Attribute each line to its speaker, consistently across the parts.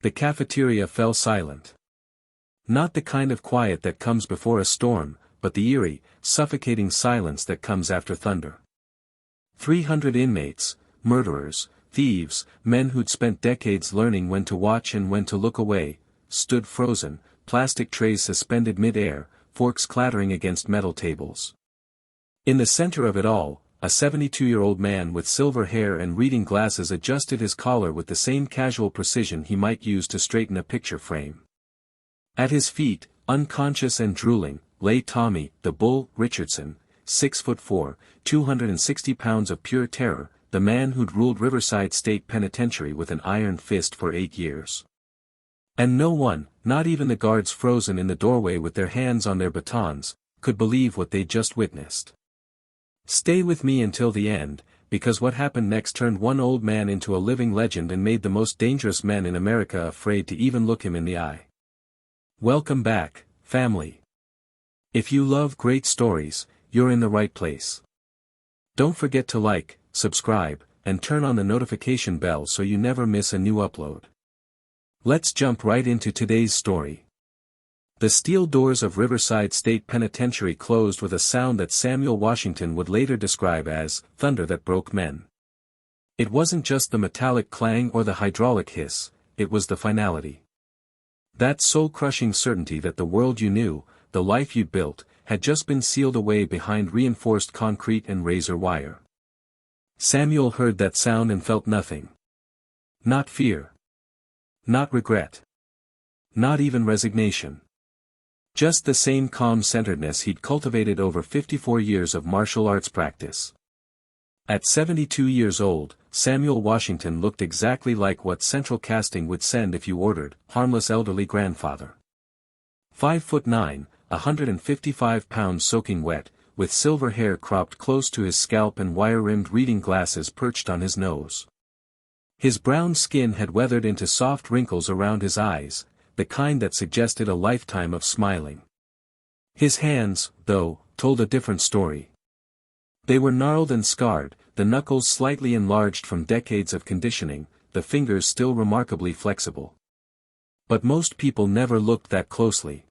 Speaker 1: The cafeteria fell silent. Not the kind of quiet that comes before a storm, but the eerie, suffocating silence that comes after thunder. 300 inmates, murderers, thieves, men who'd spent decades learning when to watch and when to look away, stood frozen, plastic trays suspended mid-air, forks clattering against metal tables. In the center of it all, a 72-year-old man with silver hair and reading glasses adjusted his collar with the same casual precision he might use to straighten a picture frame. At his feet, unconscious and drooling, lay Tommy, the Bull, Richardson, 6'4", 260 pounds of pure terror, the man who'd ruled Riverside State Penitentiary with an iron fist for 8 years. And no one, not even the guards frozen in the doorway with their hands on their batons, could believe what they'd just witnessed. Stay with me until the end, because what happened next turned one old man into a living legend and made the most dangerous men in America afraid to even look him in the eye. Welcome back, family. If you love great stories, you're in the right place. Don't forget to like, subscribe, and turn on the notification bell so you never miss a new upload. Let's jump right into today's story. The steel doors of Riverside State Penitentiary closed with a sound that Samuel Washington would later describe as thunder that broke men. It wasn't just the metallic clang or the hydraulic hiss, it was the finality. That soul-crushing certainty that the world you knew, the life you'd built, had just been sealed away behind reinforced concrete and razor wire. Samuel heard that sound and felt nothing. Not fear. Not regret. Not even resignation. Just the same calm centeredness he'd cultivated over 54 years of martial arts practice. At 72 years old, Samuel Washington looked exactly like what Central Casting would send if you ordered, harmless elderly grandfather. 5'9", 155 pounds soaking wet, with silver hair cropped close to his scalp and wire-rimmed reading glasses perched on his nose. His brown skin had weathered into soft wrinkles around his eyes, the kind that suggested a lifetime of smiling. His hands, though, told a different story. They were gnarled and scarred, the knuckles slightly enlarged from decades of conditioning, the fingers still remarkably flexible. But most people never looked that closely.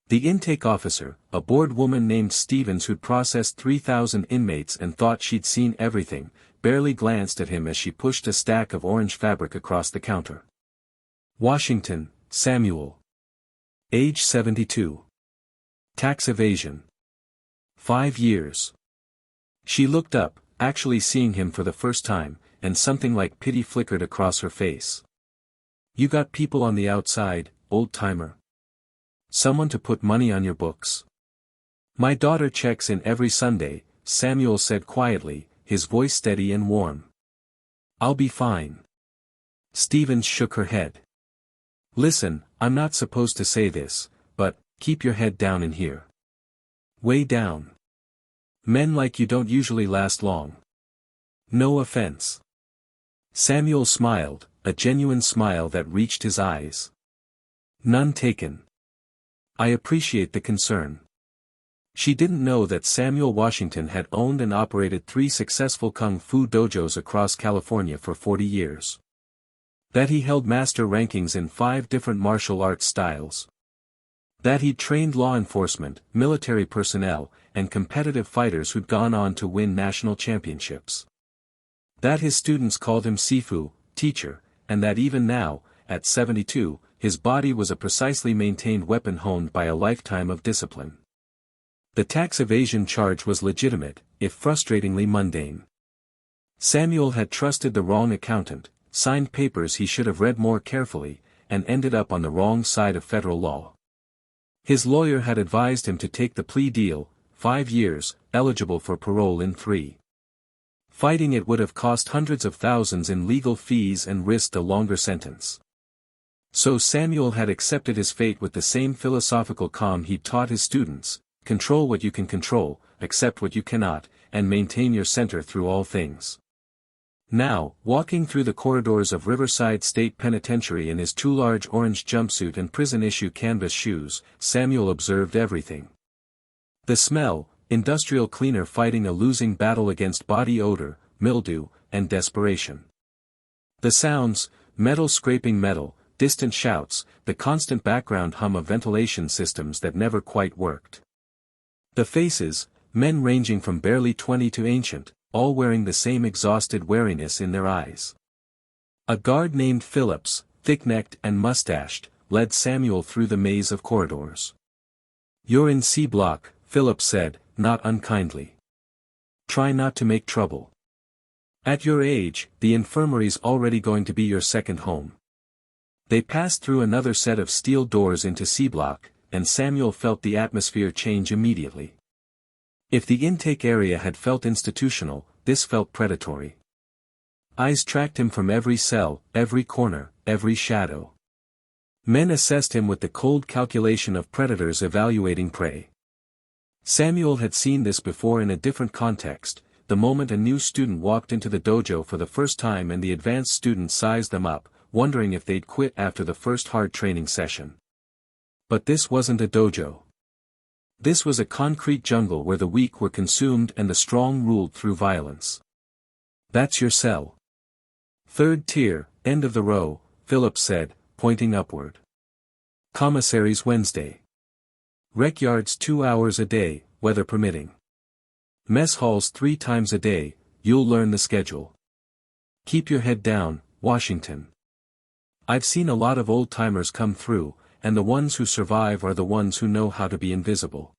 Speaker 1: The intake officer, a bored woman named Stevens who'd processed 3,000 inmates and thought she'd seen everything, barely glanced at him as she pushed a stack of orange fabric across the counter. Washington, Samuel. Age 72. Tax evasion. 5 years. She looked up, actually seeing him for the first time, and something like pity flickered across her face. You got people on the outside, old-timer. Someone to put money on your books. My daughter checks in every Sunday, Samuel said quietly, his voice steady and warm. I'll be fine. Stevens shook her head. Listen, I'm not supposed to say this, but, keep your head down in here. Way down. Men like you don't usually last long. No offense. Samuel smiled, a genuine smile that reached his eyes. None taken. I appreciate the concern. She didn't know that Samuel Washington had owned and operated 3 successful kung fu dojos across California for 40 years. That he held master rankings in 5 different martial arts styles. That he'd trained law enforcement, military personnel, and competitive fighters who'd gone on to win national championships. That his students called him Sifu, teacher, and that even now, at 72, his body was a precisely maintained weapon honed by a lifetime of discipline. The tax evasion charge was legitimate, if frustratingly mundane. Samuel had trusted the wrong accountant, signed papers he should have read more carefully, and ended up on the wrong side of federal law. His lawyer had advised him to take the plea deal, 5 years, eligible for parole in 3. Fighting it would have cost hundreds of thousands in legal fees and risked a longer sentence. So Samuel had accepted his fate with the same philosophical calm he'd taught his students: control what you can control, accept what you cannot, and maintain your center through all things. Now, walking through the corridors of Riverside State Penitentiary in his too large orange jumpsuit and prison-issue canvas shoes, Samuel observed everything. The smell, industrial cleaner fighting a losing battle against body odor, mildew, and desperation. The sounds, metal scraping metal, distant shouts, the constant background hum of ventilation systems that never quite worked. The faces, men ranging from barely 20 to ancient, all wearing the same exhausted wariness in their eyes. A guard named Phillips, thick-necked and mustached, led Samuel through the maze of corridors. "You're in C block," Phillips said, not unkindly. "Try not to make trouble. At your age, the infirmary's already going to be your second home." They passed through another set of steel doors into C block, and Samuel felt the atmosphere change immediately. If the intake area had felt institutional, this felt predatory. Eyes tracked him from every cell, every corner, every shadow. Men assessed him with the cold calculation of predators evaluating prey. Samuel had seen this before in a different context, the moment a new student walked into the dojo for the first time and the advanced student sized them up, wondering if they'd quit after the first hard training session. But this wasn't a dojo. This was a concrete jungle where the weak were consumed and the strong ruled through violence. "That's your cell. Third tier, end of the row," Phillips said, pointing upward. "Commissaries Wednesday. Rec yards 2 hours a day, weather permitting. Mess halls 3 times a day, you'll learn the schedule. Keep your head down, Washington. I've seen a lot of old-timers come through, and the ones who survive are the ones who know how to be invisible."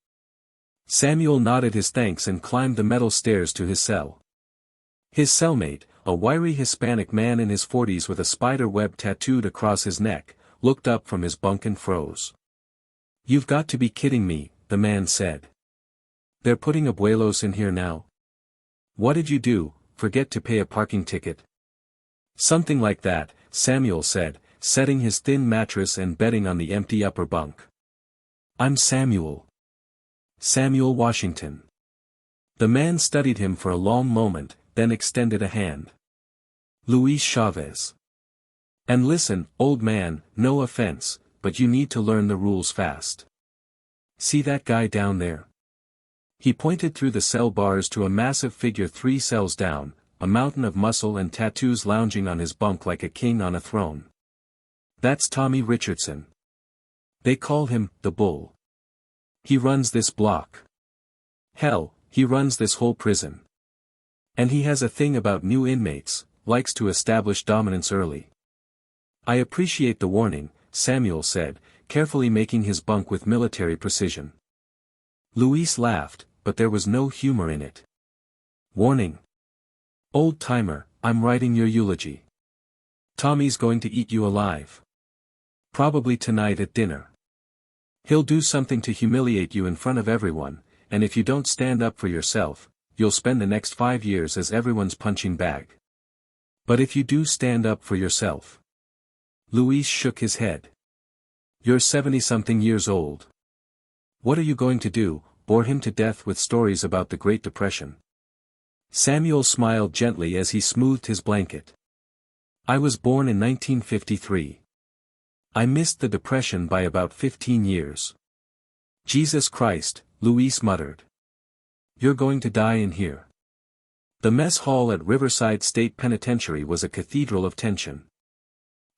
Speaker 1: Samuel nodded his thanks and climbed the metal stairs to his cell. His cellmate, a wiry Hispanic man in his 40s with a spider web tattooed across his neck, looked up from his bunk and froze. "You've got to be kidding me," the man said. "They're putting abuelos in here now? What did you do, forget to pay a parking ticket?" "Something like that," Samuel said, setting his thin mattress and bedding on the empty upper bunk. "I'm Samuel. Samuel Washington." The man studied him for a long moment, then extended a hand. "Luis Chavez. And listen, old man, no offense, but you need to learn the rules fast. See that guy down there?" He pointed through the cell bars to a massive figure 3 cells down, a mountain of muscle and tattoos lounging on his bunk like a king on a throne. "That's Tommy Richardson. They call him, the Bull. He runs this block. Hell, he runs this whole prison. And he has a thing about new inmates, likes to establish dominance early." "I appreciate the warning," Samuel said, carefully making his bunk with military precision. Luis laughed, but there was no humor in it. "Warning. Old timer, I'm writing your eulogy. Tommy's going to eat you alive. Probably tonight at dinner. He'll do something to humiliate you in front of everyone, and if you don't stand up for yourself, you'll spend the next 5 years as everyone's punching bag. But if you do stand up for yourself..." Luis shook his head. "You're 70-something years old. What are you going to do, bore him to death with stories about the Great Depression?" Samuel smiled gently as he smoothed his blanket. "I was born in 1953. I missed the Depression by about 15 years. Jesus Christ," Luis muttered. "You're going to die in here." The mess hall at Riverside State Penitentiary was a cathedral of tension.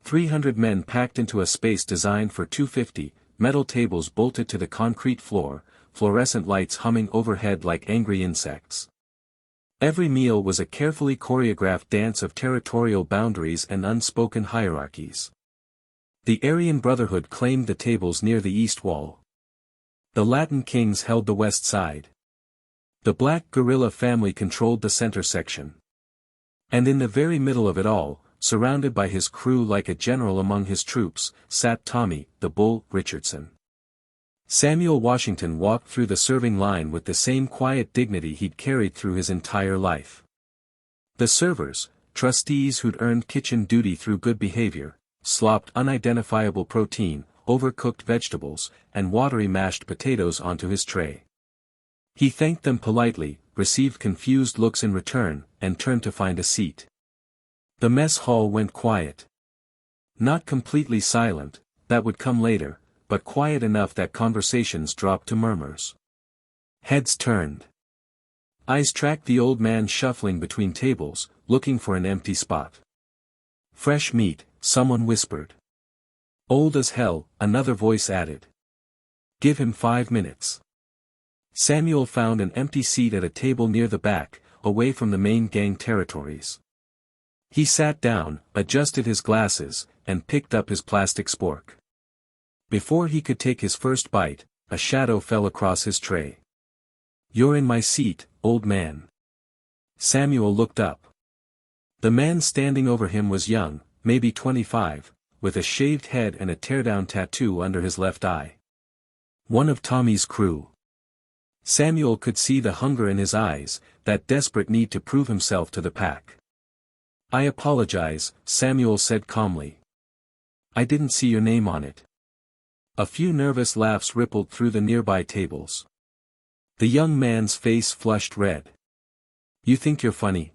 Speaker 1: 300 men packed into a space designed for 250, metal tables bolted to the concrete floor, fluorescent lights humming overhead like angry insects. Every meal was a carefully choreographed dance of territorial boundaries and unspoken hierarchies. The Aryan Brotherhood claimed the tables near the east wall. The Latin Kings held the west side. The Black Guerrilla family controlled the center section. And in the very middle of it all, surrounded by his crew like a general among his troops, sat Tommy, the Bull, Richardson. Samuel Washington walked through the serving line with the same quiet dignity he'd carried through his entire life. The servers, trustees who'd earned kitchen duty through good behavior, slopped unidentifiable protein, overcooked vegetables, and watery mashed potatoes onto his tray. He thanked them politely, received confused looks in return, and turned to find a seat. The mess hall went quiet. Not completely silent, that would come later, but quiet enough that conversations dropped to murmurs. Heads turned. Eyes tracked the old man shuffling between tables, looking for an empty spot. "Fresh meat," someone whispered. Old as hell, another voice added. Give him 5 minutes. Samuel found an empty seat at a table near the back, away from the main gang territories. He sat down, adjusted his glasses, and picked up his plastic spork. Before he could take his first bite, a shadow fell across his tray. You're in my seat, old man. Samuel looked up. The man standing over him was young, maybe 25, with a shaved head and a teardown tattoo under his left eye. One of Tommy's crew. Samuel could see the hunger in his eyes, that desperate need to prove himself to the pack. I apologize, Samuel said calmly. I didn't see your name on it. A few nervous laughs rippled through the nearby tables. The young man's face flushed red. You think you're funny?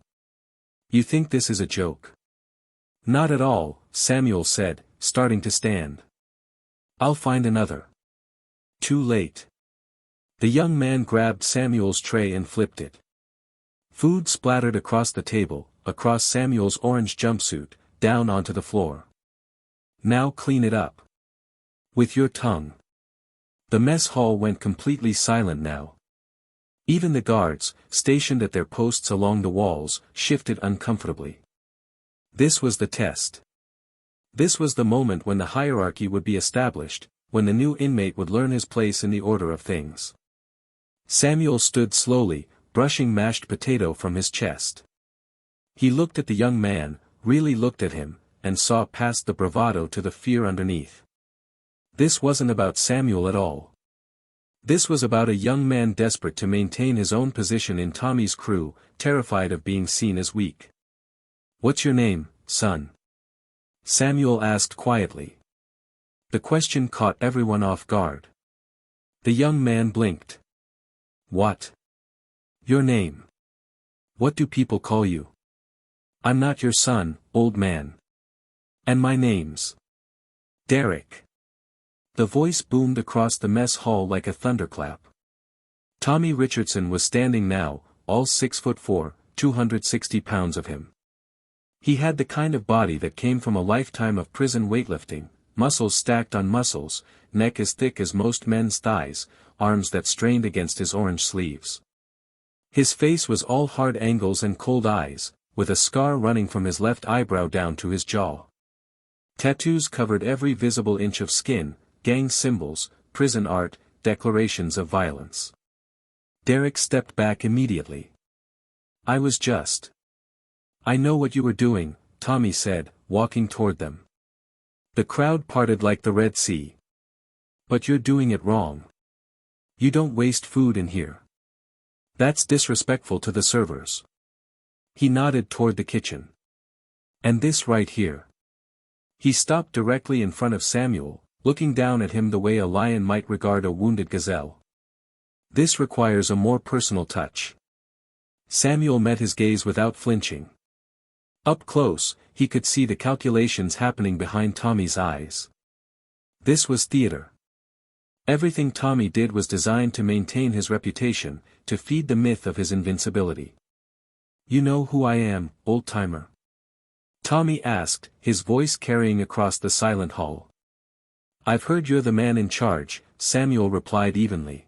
Speaker 1: You think this is a joke? Not at all, Samuel said, starting to stand. I'll find another. Too late. The young man grabbed Samuel's tray and flipped it. Food splattered across the table, across Samuel's orange jumpsuit, down onto the floor. Now clean it up. With your tongue. The mess hall went completely silent now. Even the guards, stationed at their posts along the walls, shifted uncomfortably. This was the test. This was the moment when the hierarchy would be established, when the new inmate would learn his place in the order of things. Samuel stood slowly, brushing mashed potato from his chest. He looked at the young man, really looked at him, and saw past the bravado to the fear underneath. This wasn't about Samuel at all. This was about a young man desperate to maintain his own position in Tommy's crew, terrified of being seen as weak. What's your name, son? Samuel asked quietly. The question caught everyone off guard. The young man blinked. What? Your name. What do people call you? I'm not your son, old man. And my name's Derek. The voice boomed across the mess hall like a thunderclap. Tommy Richardson was standing now, all 6'4", 260 pounds of him. He had the kind of body that came from a lifetime of prison weightlifting, muscles stacked on muscles, neck as thick as most men's thighs, arms that strained against his orange sleeves. His face was all hard angles and cold eyes, with a scar running from his left eyebrow down to his jaw. Tattoos covered every visible inch of skin, gang symbols, prison art, declarations of violence. Derek stepped back immediately. I know what you were doing, Tommy said, walking toward them. The crowd parted like the Red Sea. But you're doing it wrong. You don't waste food in here. That's disrespectful to the servers. He nodded toward the kitchen. And this right here. He stopped directly in front of Samuel, looking down at him the way a lion might regard a wounded gazelle. This requires a more personal touch. Samuel met his gaze without flinching. Up close, he could see the calculations happening behind Tommy's eyes. This was theater. Everything Tommy did was designed to maintain his reputation, to feed the myth of his invincibility. You know who I am, old-timer? Tommy asked, his voice carrying across the silent hall. I've heard you're the man in charge, Samuel replied evenly.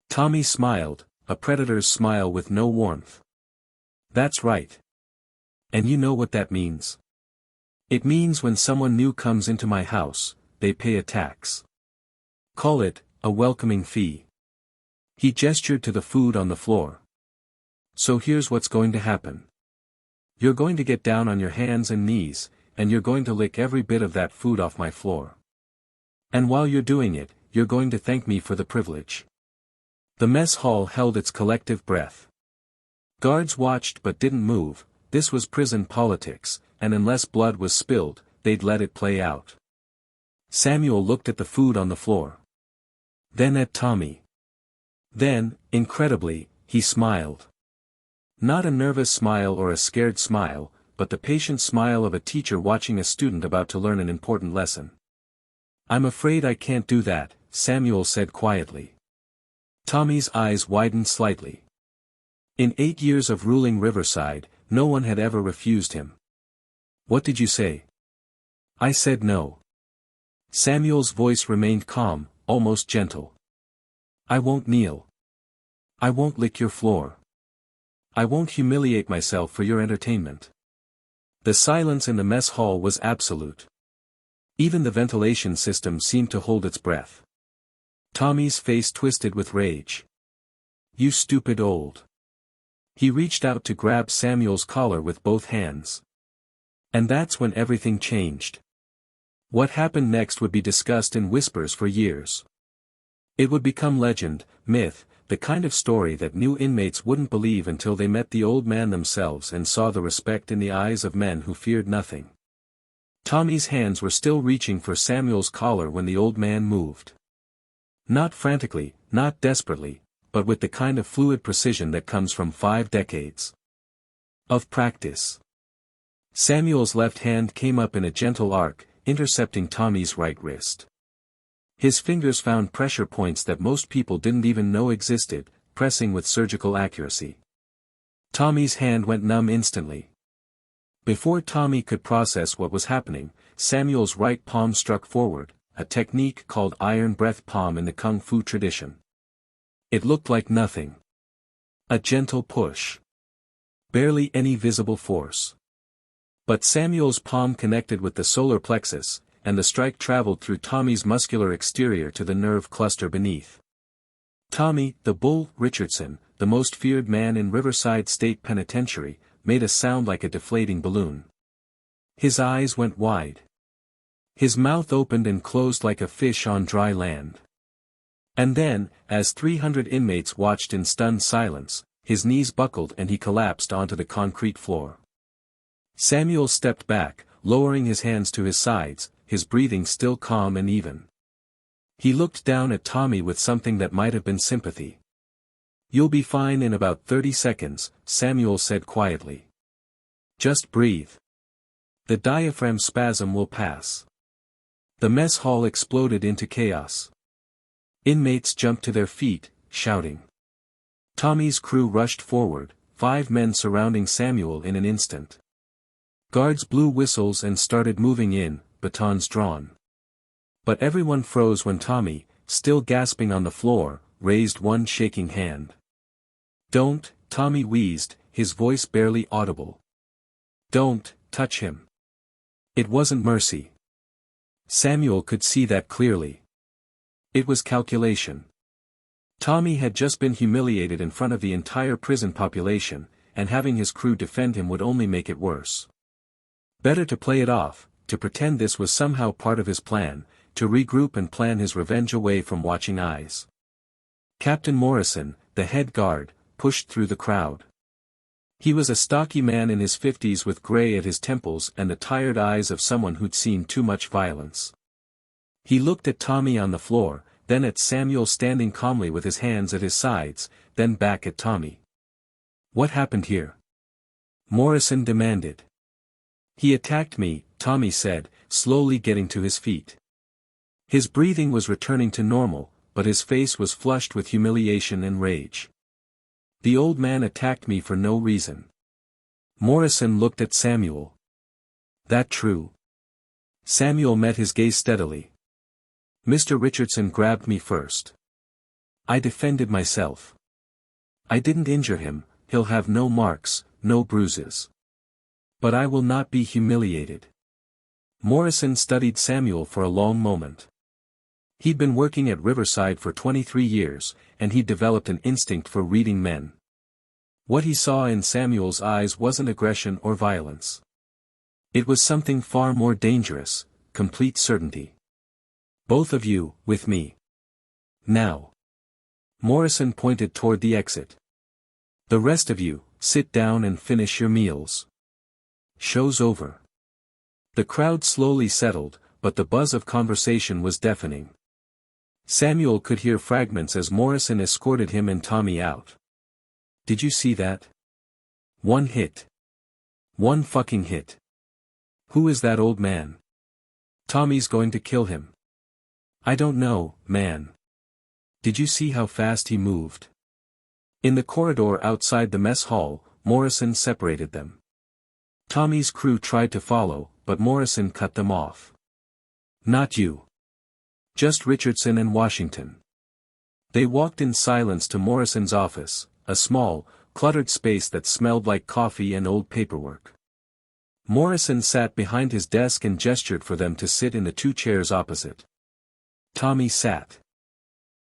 Speaker 1: Tommy smiled, a predator's smile with no warmth. That's right. And you know what that means? It means when someone new comes into my house, they pay a tax. Call it, a welcoming fee. He gestured to the food on the floor. So here's what's going to happen. You're going to get down on your hands and knees, and you're going to lick every bit of that food off my floor. And while you're doing it, you're going to thank me for the privilege. The mess hall held its collective breath. Guards watched but didn't move. This was prison politics, and unless blood was spilled, they'd let it play out. Samuel looked at the food on the floor. Then at Tommy. Then, incredibly, he smiled. Not a nervous smile or a scared smile, but the patient smile of a teacher watching a student about to learn an important lesson. I'm afraid I can't do that, Samuel said quietly. Tommy's eyes widened slightly. In 8 years of ruling Riverside, no one had ever refused him. What did you say? I said no. Samuel's voice remained calm, almost gentle. I won't kneel. I won't lick your floor. I won't humiliate myself for your entertainment. The silence in the mess hall was absolute. Even the ventilation system seemed to hold its breath. Tommy's face twisted with rage. You stupid old. He reached out to grab Samuel's collar with both hands. And that's when everything changed. What happened next would be discussed in whispers for years. It would become legend, myth, the kind of story that new inmates wouldn't believe until they met the old man themselves and saw the respect in the eyes of men who feared nothing. Tommy's hands were still reaching for Samuel's collar when the old man moved. Not frantically, not desperately, but with the kind of fluid precision that comes from 5 decades of practice. Samuel's left hand came up in a gentle arc, intercepting Tommy's right wrist. His fingers found pressure points that most people didn't even know existed, pressing with surgical accuracy. Tommy's hand went numb instantly. Before Tommy could process what was happening, Samuel's right palm struck forward, a technique called iron breath palm in the kung fu tradition. It looked like nothing. A gentle push. Barely any visible force. But Samuel's palm connected with the solar plexus, and the strike traveled through Tommy's muscular exterior to the nerve cluster beneath. Tommy, the Bull, Richardson, the most feared man in Riverside State Penitentiary, made a sound like a deflating balloon. His eyes went wide. His mouth opened and closed like a fish on dry land. And then, as 300 inmates watched in stunned silence, his knees buckled and he collapsed onto the concrete floor. Samuel stepped back, lowering his hands to his sides, his breathing still calm and even. He looked down at Tommy with something that might have been sympathy. You'll be fine in about 30 seconds, Samuel said quietly. Just breathe. The diaphragm spasm will pass. The mess hall exploded into chaos. Inmates jumped to their feet, shouting. Tommy's crew rushed forward, 5 men surrounding Samuel in an instant. Guards blew whistles and started moving in, batons drawn. But everyone froze when Tommy, still gasping on the floor, raised one shaking hand. Don't, Tommy wheezed, his voice barely audible. Don't touch him. It wasn't mercy. Samuel could see that clearly. It was calculation. Tommy had just been humiliated in front of the entire prison population, and having his crew defend him would only make it worse. Better to play it off, to pretend this was somehow part of his plan, to regroup and plan his revenge away from watching eyes. Captain Morrison, the head guard, pushed through the crowd. He was a stocky man in his 50s with gray at his temples and the tired eyes of someone who'd seen too much violence. He looked at Tommy on the floor, then at Samuel standing calmly with his hands at his sides, then back at Tommy. What happened here? Morrison demanded. He attacked me, Tommy said, slowly getting to his feet. His breathing was returning to normal, but his face was flushed with humiliation and rage. The old man attacked me for no reason. Morrison looked at Samuel. That true? Samuel met his gaze steadily. Mr. Richardson grabbed me first. I defended myself. I didn't injure him, he'll have no marks, no bruises. But I will not be humiliated. Morrison studied Samuel for a long moment. He'd been working at Riverside for 23 years, and he'd developed an instinct for reading men. What he saw in Samuel's eyes wasn't aggression or violence. It was something far more dangerous, complete certainty. Both of you, with me. Now. Morrison pointed toward the exit. The rest of you, sit down and finish your meals. Show's over. The crowd slowly settled, but the buzz of conversation was deafening. Samuel could hear fragments as Morrison escorted him and Tommy out. Did you see that? One hit. One fucking hit. Who is that old man? Tommy's going to kill him. I don't know, man. Did you see how fast he moved? In the corridor outside the mess hall, Morrison separated them. Tommy's crew tried to follow, but Morrison cut them off. Not you. Just Richardson and Washington. They walked in silence to Morrison's office, a small, cluttered space that smelled like coffee and old paperwork. Morrison sat behind his desk and gestured for them to sit in the two chairs opposite. Tommy sat.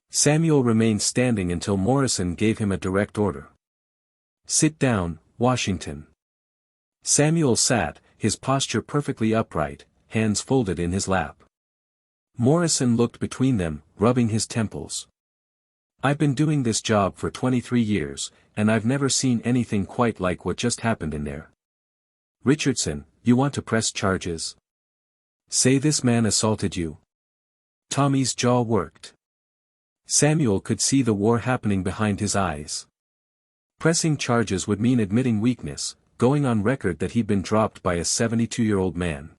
Speaker 1: Samuel remained standing until Morrison gave him a direct order. "Sit down, Washington." Samuel sat, his posture perfectly upright, hands folded in his lap. Morrison looked between them, rubbing his temples. "I've been doing this job for 23 years, and I've never seen anything quite like what just happened in there. Richardson, you want to press charges? Say this man assaulted you?" Tommy's jaw worked. Samuel could see the war happening behind his eyes. Pressing charges would mean admitting weakness, going on record that he'd been dropped by a 72-year-old man.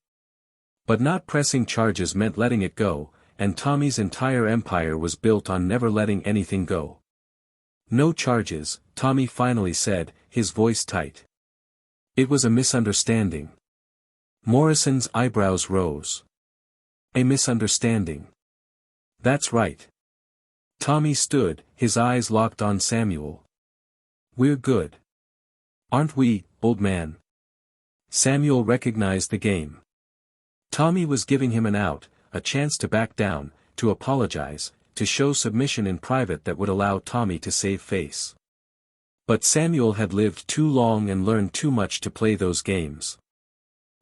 Speaker 1: But not pressing charges meant letting it go, and Tommy's entire empire was built on never letting anything go. "No charges," Tommy finally said, his voice tight. "It was a misunderstanding." Morrison's eyebrows rose. "A misunderstanding. That's right." Tommy stood, his eyes locked on Samuel. "We're good. Aren't we, old man?" Samuel recognized the game. Tommy was giving him an out, a chance to back down, to apologize, to show submission in private that would allow Tommy to save face. But Samuel had lived too long and learned too much to play those games.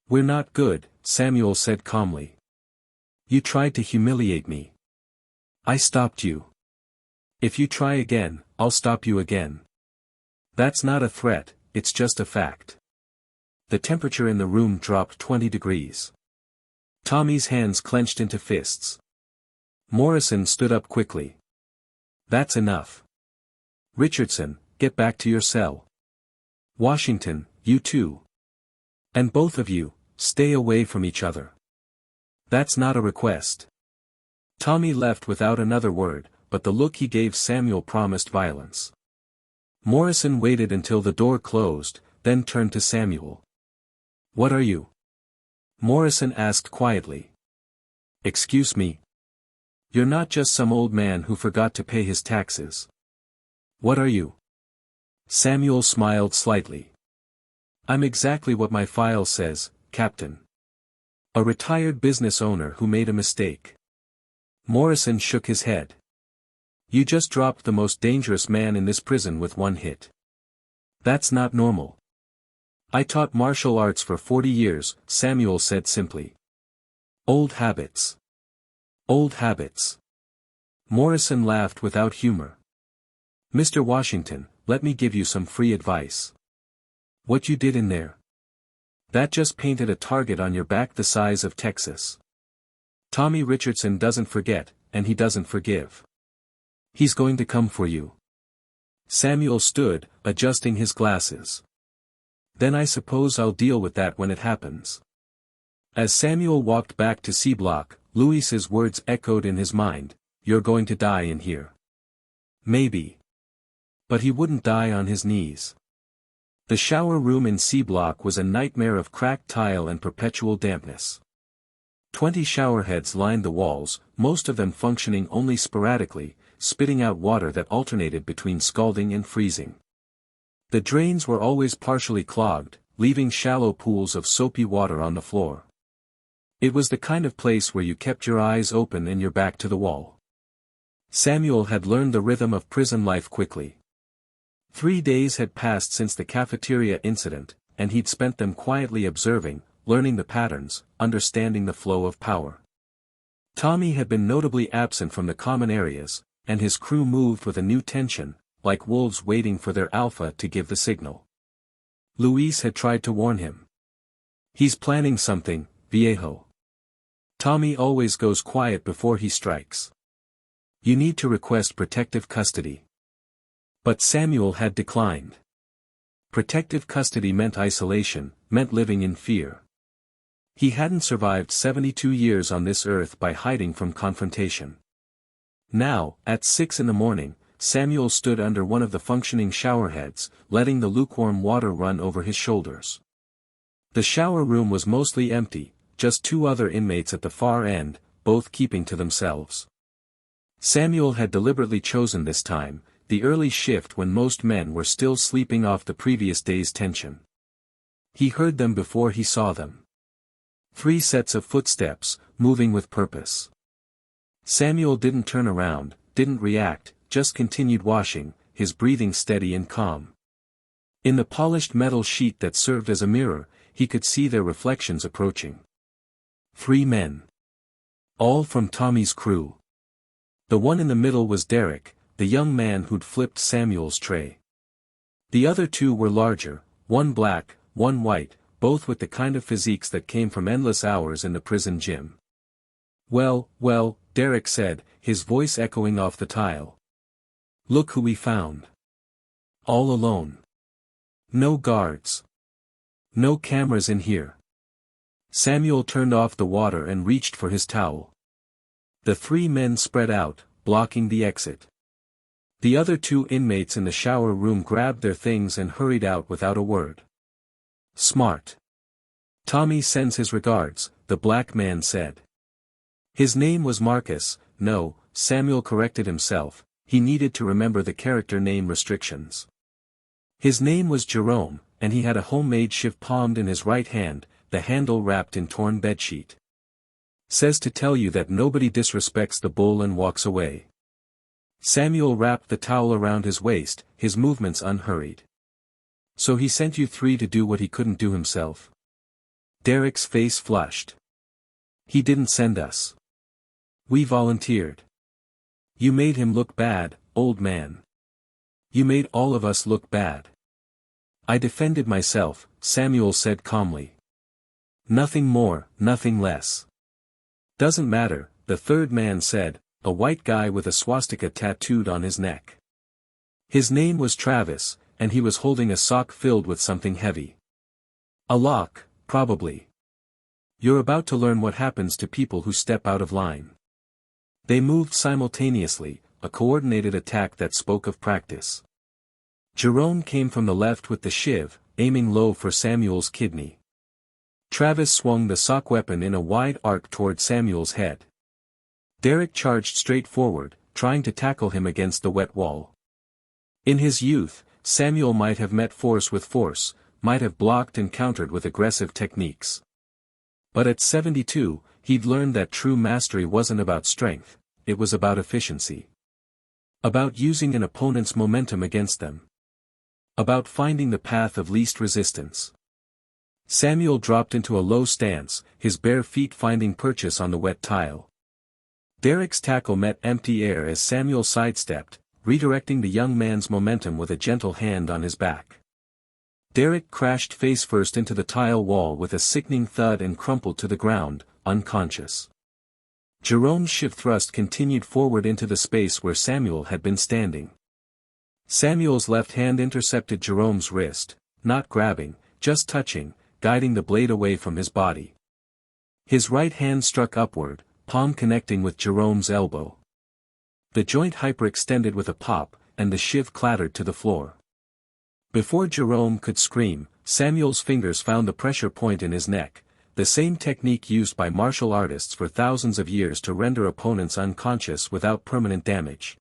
Speaker 1: "We're not good," Samuel said calmly. "You tried to humiliate me. I stopped you. If you try again, I'll stop you again. That's not a threat, it's just a fact." The temperature in the room dropped 20 degrees. Tommy's hands clenched into fists. Morrison stood up quickly. "That's enough. Richardson, get back to your cell. Washington, you too. And both of you, stay away from each other. That's not a request." Tommy left without another word, but the look he gave Samuel promised violence. Morrison waited until the door closed, then turned to Samuel. "What are you?" Morrison asked quietly. "Excuse me. You're not just some old man who forgot to pay his taxes. What are you?" Samuel smiled slightly. "I'm exactly what my file says, Captain. A retired business owner who made a mistake." Morrison shook his head. "You just dropped the most dangerous man in this prison with one hit. That's not normal." "I taught martial arts for 40 years, Samuel said simply. "Old habits. Old habits." Morrison laughed without humor. "Mr. Washington, let me give you some free advice. What you did in there, that just painted a target on your back the size of Texas. Tommy Richardson doesn't forget, and he doesn't forgive. He's going to come for you." Samuel stood, adjusting his glasses. "Then I suppose I'll deal with that when it happens." As Samuel walked back to C Block, Louis's words echoed in his mind, "You're going to die in here." Maybe. But he wouldn't die on his knees. The shower room in C Block was a nightmare of cracked tile and perpetual dampness. 20 showerheads lined the walls, most of them functioning only sporadically, spitting out water that alternated between scalding and freezing. The drains were always partially clogged, leaving shallow pools of soapy water on the floor. It was the kind of place where you kept your eyes open and your back to the wall. Samuel had learned the rhythm of prison life quickly. 3 days had passed since the cafeteria incident, and he'd spent them quietly observing, learning the patterns, understanding the flow of power. Tommy had been notably absent from the common areas, and his crew moved with a new tension, like wolves waiting for their alpha to give the signal. Luis had tried to warn him. "He's planning something, viejo. Tommy always goes quiet before he strikes. You need to request protective custody." But Samuel had declined. Protective custody meant isolation, meant living in fear. He hadn't survived 72 years on this earth by hiding from confrontation. Now, at 6 in the morning, Samuel stood under one of the functioning showerheads, letting the lukewarm water run over his shoulders. The shower room was mostly empty, just 2 other inmates at the far end, both keeping to themselves. Samuel had deliberately chosen this time, the early shift when most men were still sleeping off the previous day's tension. He heard them before he saw them. 3 sets of footsteps, moving with purpose. Samuel didn't turn around, didn't react, just continued washing, his breathing steady and calm. In the polished metal sheet that served as a mirror, he could see their reflections approaching. 3 men. All from Tommy's crew. The one in the middle was Derek, the young man who'd flipped Samuel's tray. The other 2 were larger, one black, one white, both with the kind of physiques that came from endless hours in the prison gym. "Well, well," Derek said, his voice echoing off the tile. "Look who we found. All alone. No guards. No cameras in here." Samuel turned off the water and reached for his towel. The 3 men spread out, blocking the exit. The other 2 inmates in the shower room grabbed their things and hurried out without a word. "Smart. Tommy sends his regards," the black man said. His name was Marcus. No, Samuel corrected himself, he needed to remember the character name restrictions. His name was Jerome, and he had a homemade shiv palmed in his right hand, the handle wrapped in torn bedsheet. "Says to tell you that nobody disrespects the bull and walks away." Samuel wrapped the towel around his waist, his movements unhurried. "So he sent you 3 to do what he couldn't do himself?" Derek's face flushed. "He didn't send us. We volunteered. You made him look bad, old man. You made all of us look bad." "I defended myself," Samuel said calmly. "Nothing more, nothing less." "Doesn't matter," the 3rd man said, a white guy with a swastika tattooed on his neck. His name was Travis, and he was holding a sock filled with something heavy. "A lock, probably. You're about to learn what happens to people who step out of line." They moved simultaneously, a coordinated attack that spoke of practice. Jerome came from the left with the shiv, aiming low for Samuel's kidney. Travis swung the sock weapon in a wide arc toward Samuel's head. Derek charged straight forward, trying to tackle him against the wet wall. In his youth, Samuel might have met force with force, might have blocked and countered with aggressive techniques. But at 72, he'd learned that true mastery wasn't about strength, it was about efficiency. About using an opponent's momentum against them. About finding the path of least resistance. Samuel dropped into a low stance, his bare feet finding purchase on the wet tile. Derek's tackle met empty air as Samuel sidestepped, redirecting the young man's momentum with a gentle hand on his back. Derek crashed face-first into the tile wall with a sickening thud and crumpled to the ground, unconscious. Jerome's shiv thrust continued forward into the space where Samuel had been standing. Samuel's left hand intercepted Jerome's wrist, not grabbing, just touching, guiding the blade away from his body. His right hand struck upward, palm connecting with Jerome's elbow. The joint hyperextended with a pop, and the shiv clattered to the floor. Before Jerome could scream, Samuel's fingers found the pressure point in his neck, the same technique used by martial artists for thousands of years to render opponents unconscious without permanent damage.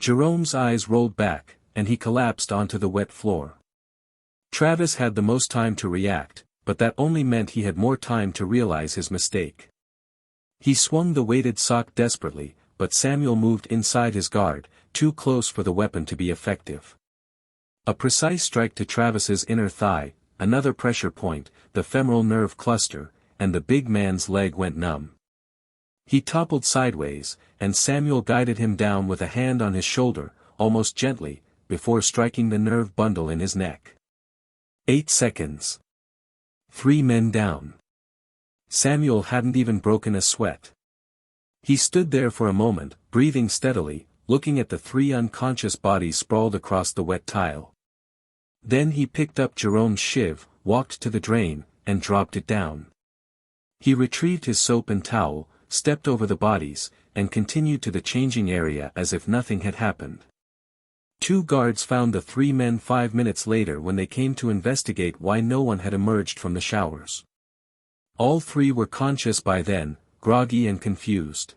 Speaker 1: Jerome's eyes rolled back, and he collapsed onto the wet floor. Travis had the most time to react, but that only meant he had more time to realize his mistake. He swung the weighted sock desperately, but Samuel moved inside his guard, too close for the weapon to be effective. A precise strike to Travis's inner thigh, another pressure point, the femoral nerve cluster, and the big man's leg went numb. He toppled sideways, and Samuel guided him down with a hand on his shoulder, almost gently, before striking the nerve bundle in his neck. 8 seconds. 3 men down. Samuel hadn't even broken a sweat. He stood there for a moment, breathing steadily, looking at the 3 unconscious bodies sprawled across the wet tile. Then he picked up Jerome's shiv, walked to the drain, and dropped it down. He retrieved his soap and towel, stepped over the bodies, and continued to the changing area as if nothing had happened. 2 guards found the 3 men 5 minutes later when they came to investigate why no one had emerged from the showers. All 3 were conscious by then, groggy and confused.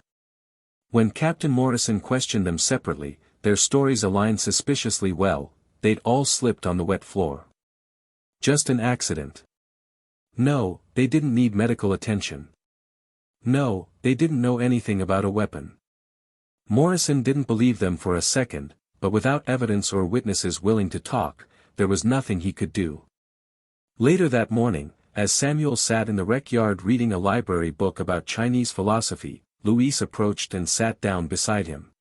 Speaker 1: When Captain Morrison questioned them separately, their stories aligned suspiciously well. They'd all slipped on the wet floor. Just an accident. No, they didn't need medical attention. No, they didn't know anything about a weapon. Morrison didn't believe them for a second, but without evidence or witnesses willing to talk, there was nothing he could do. Later that morning, as Samuel sat in the rec yard reading a library book about Chinese philosophy, Luis approached and sat down beside him.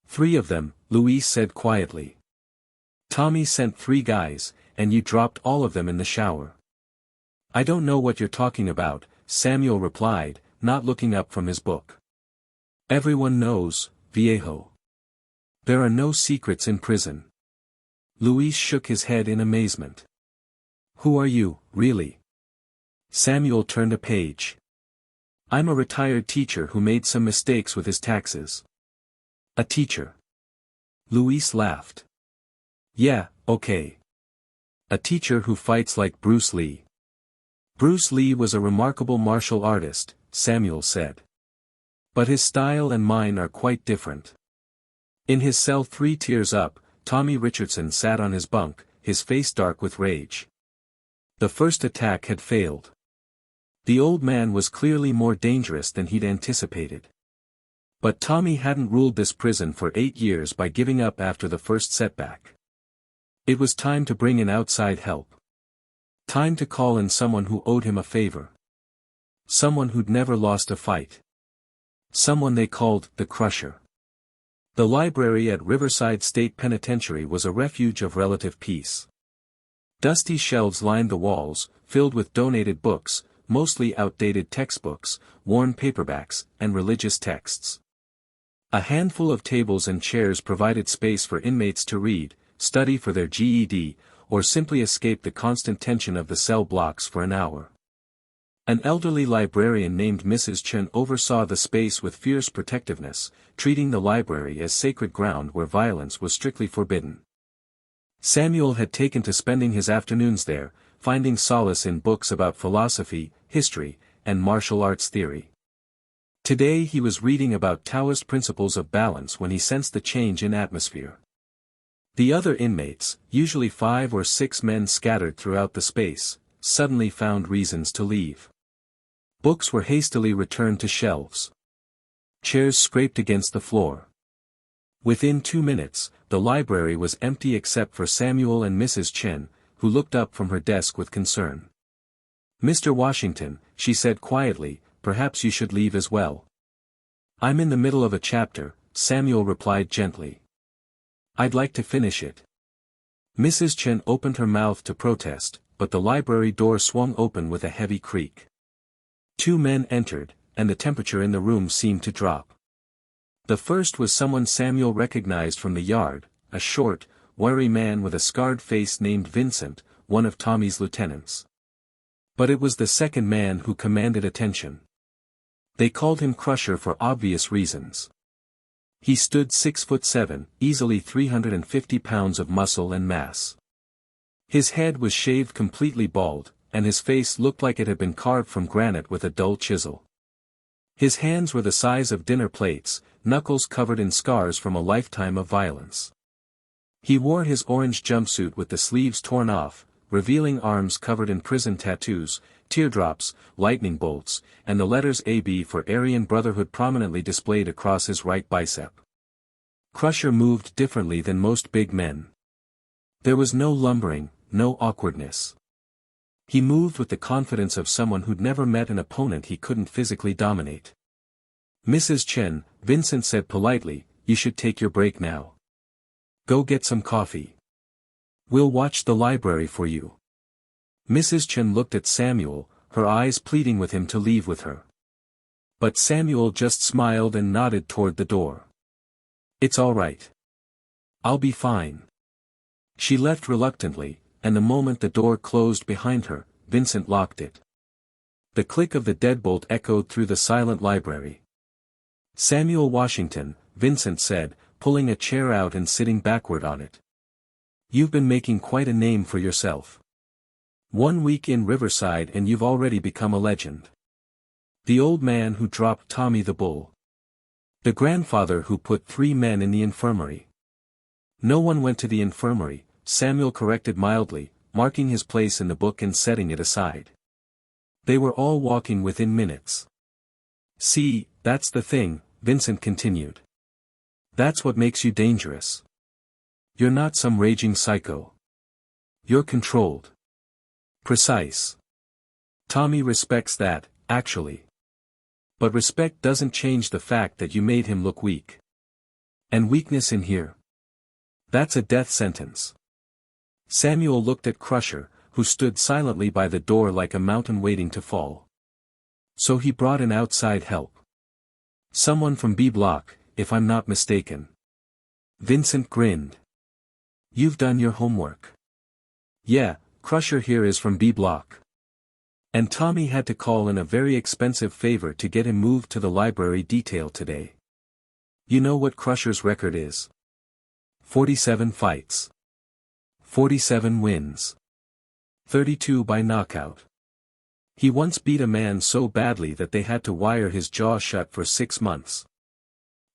Speaker 1: 3 of them, Luis said quietly. Tommy sent 3 guys, and you dropped all of them in the shower. I don't know what you're talking about, Samuel replied, not looking up from his book. Everyone knows, viejo. There are no secrets in prison. Luis shook his head in amazement. Who are you, really? Samuel turned a page. I'm a retired teacher who made some mistakes with his taxes. A teacher. Luis laughed. Yeah, okay. A teacher who fights like Bruce Lee. Bruce Lee was a remarkable martial artist, Samuel said. But his style and mine are quite different. In his cell 3 tiers up, Tommy Richardson sat on his bunk, his face dark with rage. The first attack had failed. The old man was clearly more dangerous than he'd anticipated. But Tommy hadn't ruled this prison for 8 years by giving up after the first setback. It was time to bring in outside help. Time to call in someone who owed him a favor. Someone who'd never lost a fight. Someone they called the Crusher. The library at Riverside State Penitentiary was a refuge of relative peace. Dusty shelves lined the walls, filled with donated books, mostly outdated textbooks, worn paperbacks, and religious texts. A handful of tables and chairs provided space for inmates to read, study for their GED, or simply escape the constant tension of the cell blocks for an hour. An elderly librarian named Mrs. Chen oversaw the space with fierce protectiveness, treating the library as sacred ground where violence was strictly forbidden. Samuel had taken to spending his afternoons there, finding solace in books about philosophy, history, and martial arts theory. Today he was reading about Taoist principles of balance when he sensed the change in atmosphere. The other inmates, usually 5 or 6 men scattered throughout the space, suddenly found reasons to leave. Books were hastily returned to shelves. Chairs scraped against the floor. Within 2 minutes, the library was empty except for Samuel and Mrs. Chen, who looked up from her desk with concern. Mr. Washington, she said quietly, perhaps you should leave as well. I'm in the middle of a chapter, Samuel replied gently. I'd like to finish it. Mrs. Chen opened her mouth to protest, but the library door swung open with a heavy creak. 2 men entered, and the temperature in the room seemed to drop. The first was someone Samuel recognized from the yard, a short, wiry man with a scarred face named Vincent, one of Tommy's lieutenants. But it was the second man who commanded attention. They called him Crusher for obvious reasons. He stood 6'7", easily 350 pounds of muscle and mass. His head was shaved completely bald, and his face looked like it had been carved from granite with a dull chisel. His hands were the size of dinner plates, knuckles covered in scars from a lifetime of violence. He wore his orange jumpsuit with the sleeves torn off, revealing arms covered in prison tattoos, teardrops, lightning bolts, and the letters AB for Aryan Brotherhood prominently displayed across his right bicep. Crusher moved differently than most big men. There was no lumbering, no awkwardness. He moved with the confidence of someone who'd never met an opponent he couldn't physically dominate. Mrs. Chen, Vincent said politely, you should take your break now. Go get some coffee. We'll watch the library for you. Mrs. Chen looked at Samuel, her eyes pleading with him to leave with her. But Samuel just smiled and nodded toward the door. It's all right. I'll be fine. She left reluctantly, and the moment the door closed behind her, Vincent locked it. The click of the deadbolt echoed through the silent library. Samuel Washington, Vincent said, pulling a chair out and sitting backward on it. You've been making quite a name for yourself. 1 week in Riverside and you've already become a legend. The old man who dropped Tommy the bull. The grandfather who put 3 men in the infirmary. No one went to the infirmary, Samuel corrected mildly, marking his place in the book and setting it aside. They were all walking within minutes. See, that's the thing, Vincent continued. That's what makes you dangerous. You're not some raging psycho. You're controlled. Precise. Tommy respects that, actually. But respect doesn't change the fact that you made him look weak. And weakness in here. That's a death sentence. Samuel looked at Crusher, who stood silently by the door like a mountain waiting to fall. So he brought in outside help. Someone from B Block, if I'm not mistaken. Vincent grinned. You've done your homework. Yeah, Crusher here is from B Block. And Tommy had to call in a very expensive favor to get him moved to the library detail today. You know what Crusher's record is? 47 fights. 47 wins. 32 by knockout. He once beat a man so badly that they had to wire his jaw shut for 6 months.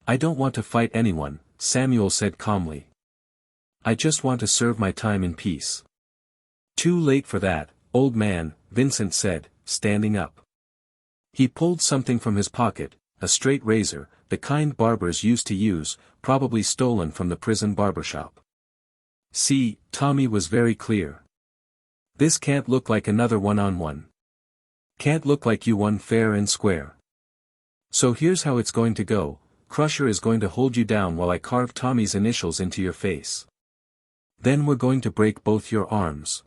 Speaker 1: I don't want to fight anyone, Samuel said calmly. I just want to serve my time in peace. Too late for that, old man, Vincent said, standing up. He pulled something from his pocket, a straight razor, the kind barbers used to use, probably stolen from the prison barbershop. See, Tommy was very clear. This can't look like another one-on-one. Can't look like you won fair and square. So here's how it's going to go, Crusher is going to hold you down while I carve Tommy's initials into your face. Then we're going to break both your arms.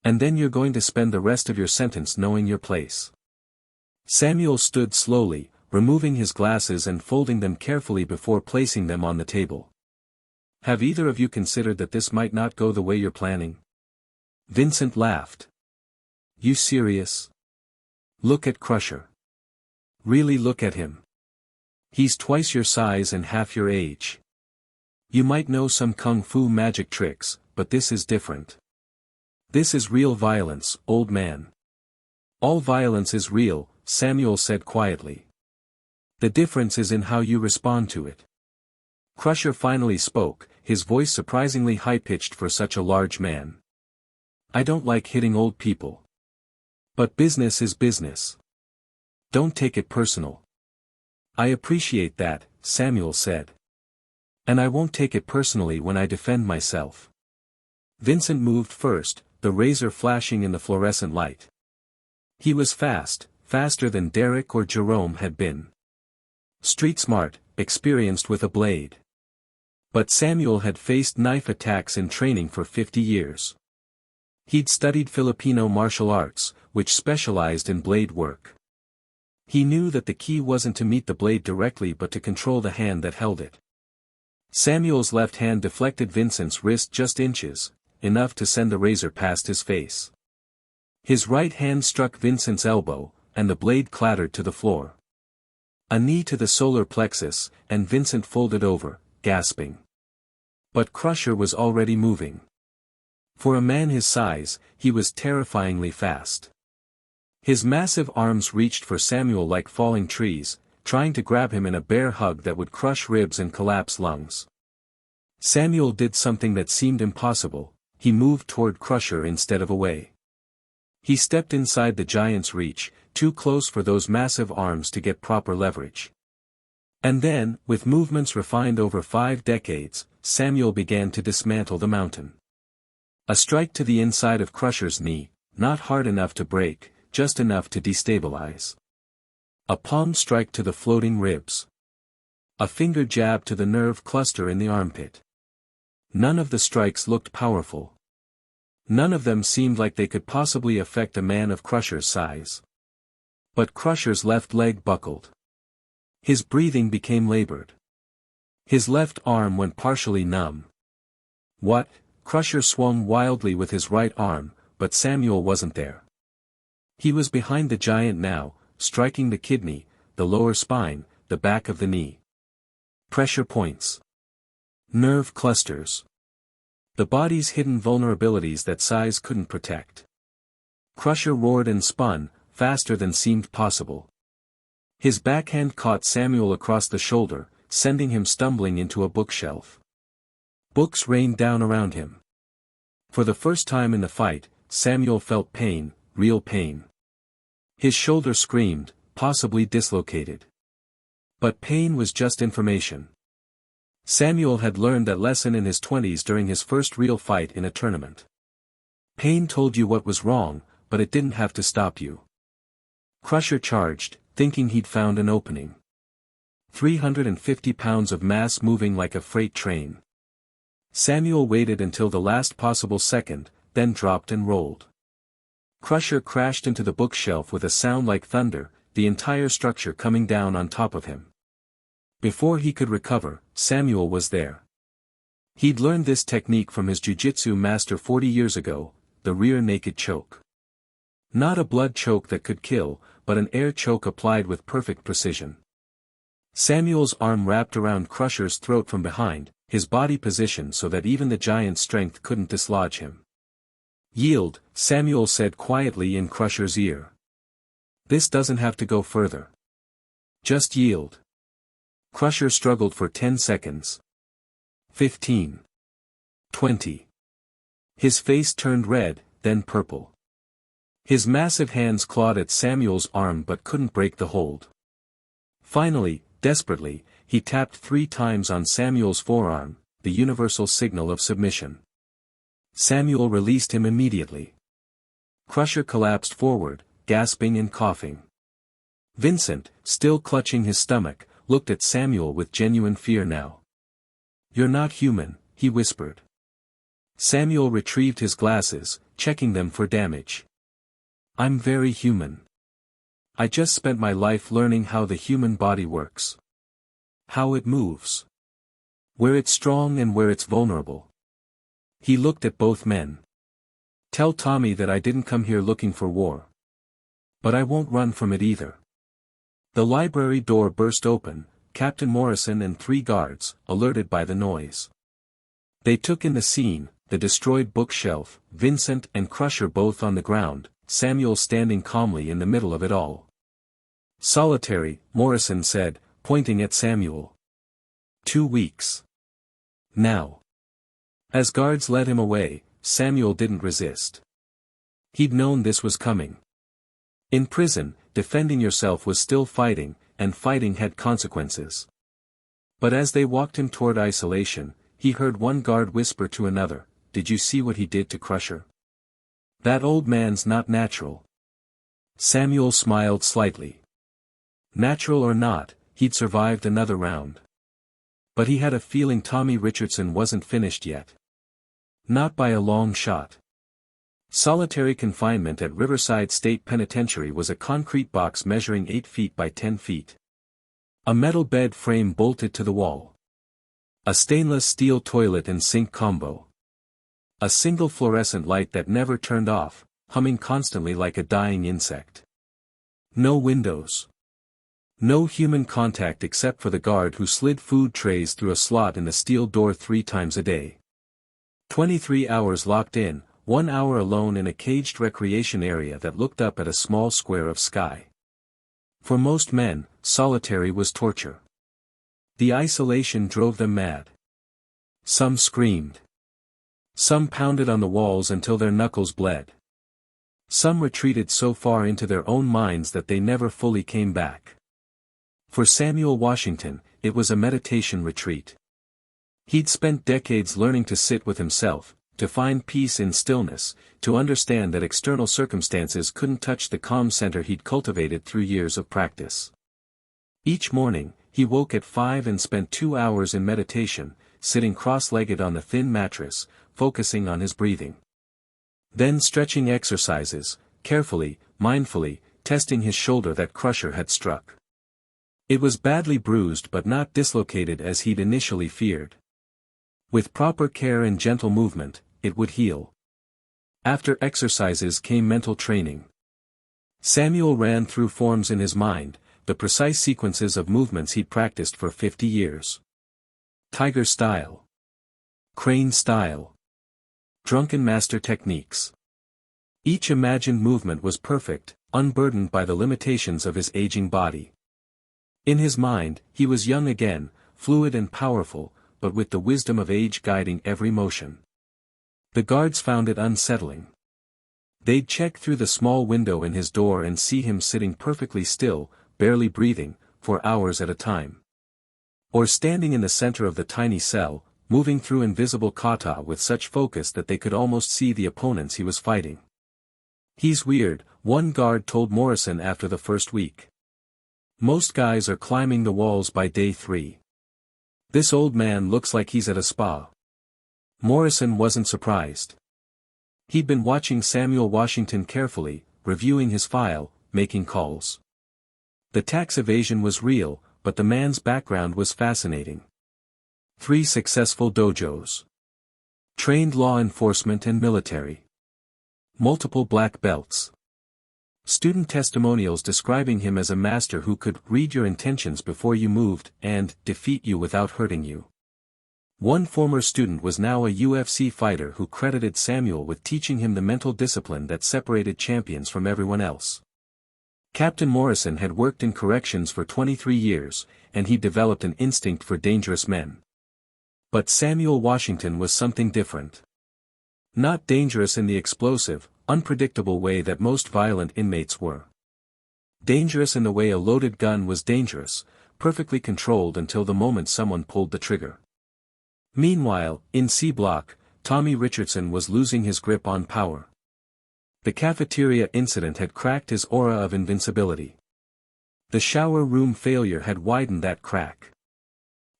Speaker 1: And then you're going to spend the rest of your sentence knowing your place. Samuel stood slowly, removing his glasses and folding them carefully before placing them on the table. Have either of you considered that this might not go the way you're planning? Vincent laughed. You serious? Look at Crusher. Really look at him. He's twice your size and half your age. You might know some kung fu magic tricks, but this is different. This is real violence, old man. All violence is real, Samuel said quietly. The difference is in how you respond to it. Crusher finally spoke, his voice surprisingly high-pitched for such a large man. I don't like hitting old people. But business is business. Don't take it personal. I appreciate that, Samuel said. And I won't take it personally when I defend myself. Vincent moved first, the razor flashing in the fluorescent light. He was fast, faster than Derek or Jerome had been. Street smart, experienced with a blade. But Samuel had faced knife attacks in training for 50 years. He'd studied Filipino martial arts, which specialized in blade work. He knew that the key wasn't to meet the blade directly but to control the hand that held it. Samuel's left hand deflected Vincent's wrist just inches, enough to send the razor past his face. His right hand struck Vincent's elbow, and the blade clattered to the floor. A knee to the solar plexus, and Vincent folded over, gasping. But Crusher was already moving. For a man his size, he was terrifyingly fast. His massive arms reached for Samuel like falling trees, trying to grab him in a bear hug that would crush ribs and collapse lungs. Samuel did something that seemed impossible. He moved toward Crusher instead of away. He stepped inside the giant's reach, too close for those massive arms to get proper leverage. And then, with movements refined over 5 decades, Samuel began to dismantle the mountain. A strike to the inside of Crusher's knee, not hard enough to break, just enough to destabilize. A palm strike to the floating ribs. A finger jab to the nerve cluster in the armpit. None of the strikes looked powerful. None of them seemed like they could possibly affect a man of Crusher's size. But Crusher's left leg buckled. His breathing became labored. His left arm went partially numb. What? Crusher swung wildly with his right arm, but Samuel wasn't there. He was behind the giant now, striking the kidney, the lower spine, the back of the knee. Pressure points. Nerve clusters. The body's hidden vulnerabilities that size couldn't protect. Crusher roared and spun, faster than seemed possible. His backhand caught Samuel across the shoulder, sending him stumbling into a bookshelf. Books rained down around him. For the first time in the fight, Samuel felt pain, real pain. His shoulder screamed, possibly dislocated. But pain was just information. Samuel had learned that lesson in his 20s during his first real fight in a tournament. Pain told you what was wrong, but it didn't have to stop you. Crusher charged, thinking he'd found an opening. 350 pounds of mass moving like a freight train. Samuel waited until the last possible second, then dropped and rolled. Crusher crashed into the bookshelf with a sound like thunder, the entire structure coming down on top of him. Before he could recover, Samuel was there. He'd learned this technique from his jiu-jitsu master 40 years ago, the rear naked choke. Not a blood choke that could kill, but an air choke applied with perfect precision. Samuel's arm wrapped around Crusher's throat from behind, his body positioned so that even the giant's strength couldn't dislodge him. "Yield," Samuel said quietly in Crusher's ear. "This doesn't have to go further. Just yield." Crusher struggled for 10 seconds. 15. 20. His face turned red, then purple. His massive hands clawed at Samuel's arm but couldn't break the hold. Finally, desperately, he tapped 3 times on Samuel's forearm, the universal signal of submission. Samuel released him immediately. Crusher collapsed forward, gasping and coughing. Vincent, still clutching his stomach, looked at Samuel with genuine fear now. "You're not human," he whispered. Samuel retrieved his glasses, checking them for damage. "I'm very human. I just spent my life learning how the human body works. How it moves. Where it's strong and where it's vulnerable." He looked at both men. "Tell Tommy that I didn't come here looking for war. But I won't run from it either." The library door burst open, Captain Morrison and 3 guards, alerted by the noise. They took in the scene, the destroyed bookshelf, Vincent and Crusher both on the ground, Samuel standing calmly in the middle of it all. "Solitary," Morrison said, pointing at Samuel. 2 weeks. Now. As guards led him away, Samuel didn't resist. He'd known this was coming. In prison, defending yourself was still fighting, and fighting had consequences. But as they walked him toward isolation, he heard one guard whisper to another, "Did you see what he did to Crusher? That old man's not natural." Samuel smiled slightly. Natural or not, he'd survived another round. But he had a feeling Tommy Richardson wasn't finished yet. Not by a long shot. Solitary confinement at Riverside State Penitentiary was a concrete box measuring 8 feet by 10 feet. A metal bed frame bolted to the wall. A stainless steel toilet and sink combo. A single fluorescent light that never turned off, humming constantly like a dying insect. No windows. No human contact except for the guard who slid food trays through a slot in the steel door 3 times a day. 23 hours locked in, 1 hour alone in a caged recreation area that looked up at a small square of sky. For most men, solitary was torture. The isolation drove them mad. Some screamed. Some pounded on the walls until their knuckles bled. Some retreated so far into their own minds that they never fully came back. For Samuel Washington, it was a meditation retreat. He'd spent decades learning to sit with himself, to find peace in stillness, to understand that external circumstances couldn't touch the calm center he'd cultivated through years of practice. Each morning, he woke at 5 and spent 2 hours in meditation, sitting cross-legged on the thin mattress, focusing on his breathing. Then stretching exercises, carefully, mindfully, testing his shoulder that Crusher had struck. It was badly bruised but not dislocated as he'd initially feared. With proper care and gentle movement, it would heal. After exercises came mental training. Samuel ran through forms in his mind, the precise sequences of movements he'd practiced for 50 years. Tiger style. Crane style. Drunken master techniques. Each imagined movement was perfect, unburdened by the limitations of his aging body. In his mind, he was young again, fluid and powerful, but with the wisdom of age guiding every motion. The guards found it unsettling. They'd check through the small window in his door and see him sitting perfectly still, barely breathing, for hours at a time. Or standing in the center of the tiny cell, moving through invisible kata with such focus that they could almost see the opponents he was fighting. "He's weird," one guard told Morrison after the first week. "Most guys are climbing the walls by day 3. This old man looks like he's at a spa." Morrison wasn't surprised. He'd been watching Samuel Washington carefully, reviewing his file, making calls. The tax evasion was real, but the man's background was fascinating. 3 successful dojos. Trained law enforcement and military. Multiple black belts. Student testimonials describing him as a master who could read your intentions before you moved and defeat you without hurting you. One former student was now a UFC fighter who credited Samuel with teaching him the mental discipline that separated champions from everyone else. Captain Morrison had worked in corrections for 23 years, and he developed an instinct for dangerous men. But Samuel Washington was something different. Not dangerous in the explosive, unpredictable way that most violent inmates were. Dangerous in the way a loaded gun was dangerous, perfectly controlled until the moment someone pulled the trigger. Meanwhile, in C Block, Tommy Richardson was losing his grip on power. The cafeteria incident had cracked his aura of invincibility. The shower room failure had widened that crack.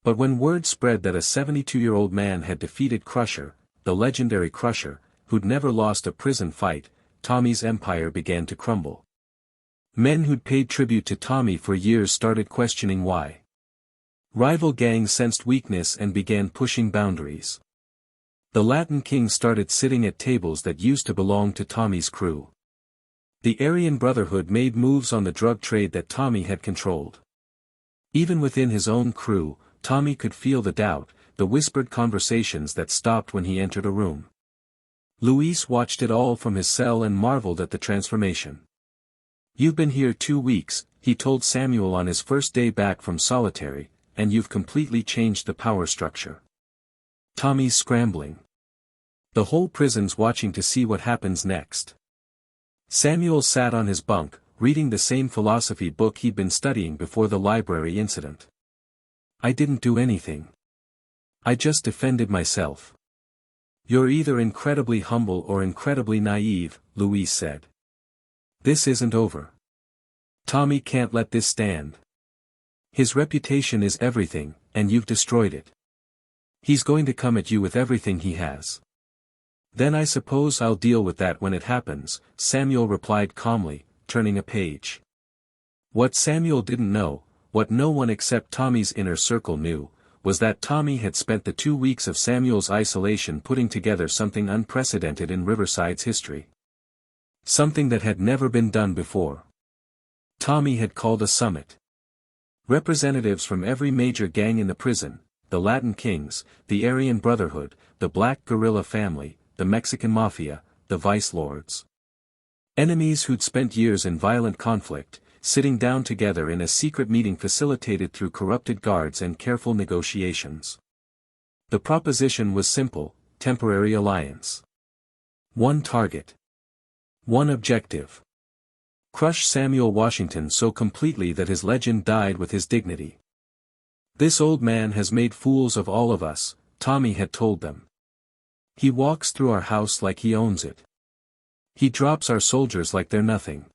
Speaker 1: But when word spread that a 72-year-old man had defeated Crusher, the legendary Crusher, who'd never lost a prison fight, Tommy's empire began to crumble. Men who'd paid tribute to Tommy for years started questioning why. Rival gangs sensed weakness and began pushing boundaries. The Latin King started sitting at tables that used to belong to Tommy's crew. The Aryan Brotherhood made moves on the drug trade that Tommy had controlled. Even within his own crew, Tommy could feel the doubt, the whispered conversations that stopped when he entered a room. Luis watched it all from his cell and marveled at the transformation. "You've been here 2 weeks," he told Samuel on his first day back from solitary, "and you've completely changed the power structure." Tommy's scrambling. The whole prison's watching to see what happens next. Samuel sat on his bunk, reading the same philosophy book he'd been studying before the library incident. "I didn't do anything. I just defended myself." "You're either incredibly humble or incredibly naive," Luis said. "This isn't over. Tommy can't let this stand. His reputation is everything, and you've destroyed it. He's going to come at you with everything he has." "Then I suppose I'll deal with that when it happens," Samuel replied calmly, turning a page. What Samuel didn't know, what no one except Tommy's inner circle knew, was that Tommy had spent the 2 weeks of Samuel's isolation putting together something unprecedented in Riverside's history. Something that had never been done before. Tommy had called a summit. Representatives from every major gang in the prison, the Latin Kings, the Aryan Brotherhood, the Black Guerrilla Family, the Mexican Mafia, the Vice Lords. Enemies who'd spent years in violent conflict, sitting down together in a secret meeting facilitated through corrupted guards and careful negotiations. The proposition was simple: temporary alliance. One target. One objective. Crush Samuel Washington so completely that his legend died with his dignity. "This old man has made fools of all of us," Tommy had told them. "He walks through our house like he owns it. He drops our soldiers like they're nothing.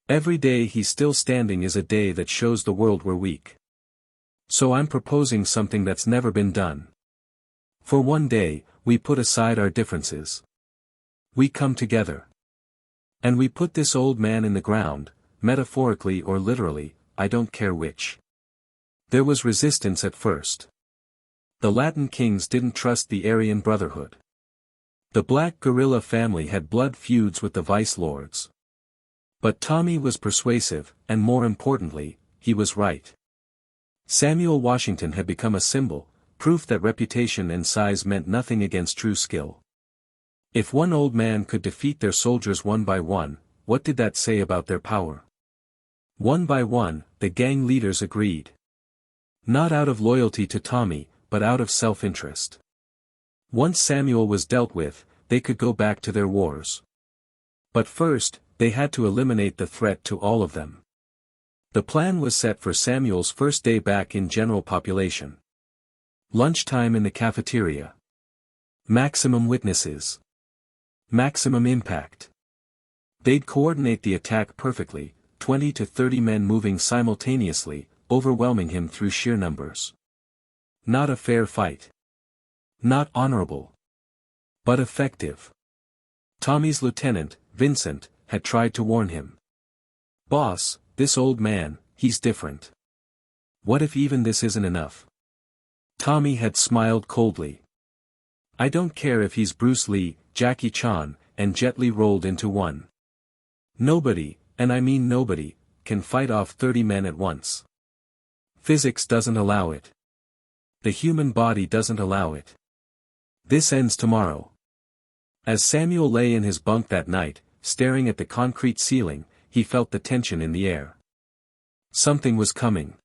Speaker 1: Every day he's still standing is a day that shows the world we're weak. So I'm proposing something that's never been done. For one day, we put aside our differences. We come together. And we put this old man in the ground, metaphorically or literally, I don't care which." There was resistance at first. The Latin Kings didn't trust the Aryan Brotherhood. The Black Guerrilla Family had blood feuds with the Vice Lords. But Tommy was persuasive, and more importantly, he was right. Samuel Washington had become a symbol, proof that reputation and size meant nothing against true skill. If one old man could defeat their soldiers one by one, what did that say about their power? One by one, the gang leaders agreed. Not out of loyalty to Tommy, but out of self-interest. Once Samuel was dealt with, they could go back to their wars. But first, they had to eliminate the threat to all of them. The plan was set for Samuel's first day back in general population. Lunchtime in the cafeteria. Maximum witnesses. Maximum impact. They'd coordinate the attack perfectly, 20 to 30 men moving simultaneously, overwhelming him through sheer numbers. Not a fair fight. Not honorable. But effective. Tommy's lieutenant, Vincent, had tried to warn him. "Boss, this old man, he's different. What if even this isn't enough?" Tommy had smiled coldly. "I don't care if he's Bruce Lee, Jackie Chan, and Jet Li rolled into one. Nobody, and I mean nobody, can fight off 30 men at once. Physics doesn't allow it. The human body doesn't allow it. This ends tomorrow." As Samuel lay in his bunk that night, staring at the concrete ceiling, he felt the tension in the air. Something was coming.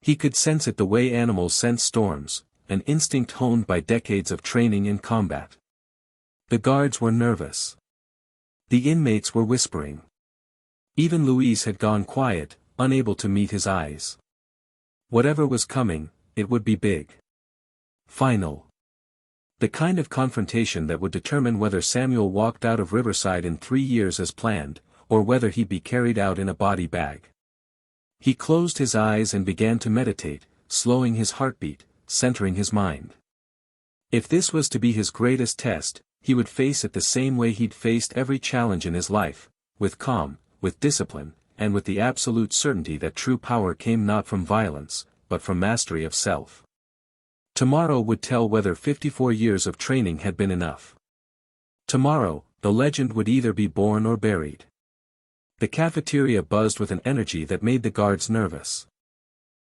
Speaker 1: He could sense it the way animals sense storms, an instinct honed by decades of training in combat. The guards were nervous. The inmates were whispering. Even Louise had gone quiet, unable to meet his eyes. Whatever was coming, it would be big. Final. The kind of confrontation that would determine whether Samuel walked out of Riverside in 3 years as planned, or whether he'd be carried out in a body bag. He closed his eyes and began to meditate, slowing his heartbeat, centering his mind. If this was to be his greatest test, he would face it the same way he'd faced every challenge in his life, with calm, with discipline, and with the absolute certainty that true power came not from violence, but from mastery of self. Tomorrow would tell whether 54 years of training had been enough. Tomorrow, the legend would either be born or buried. The cafeteria buzzed with an energy that made the guards nervous.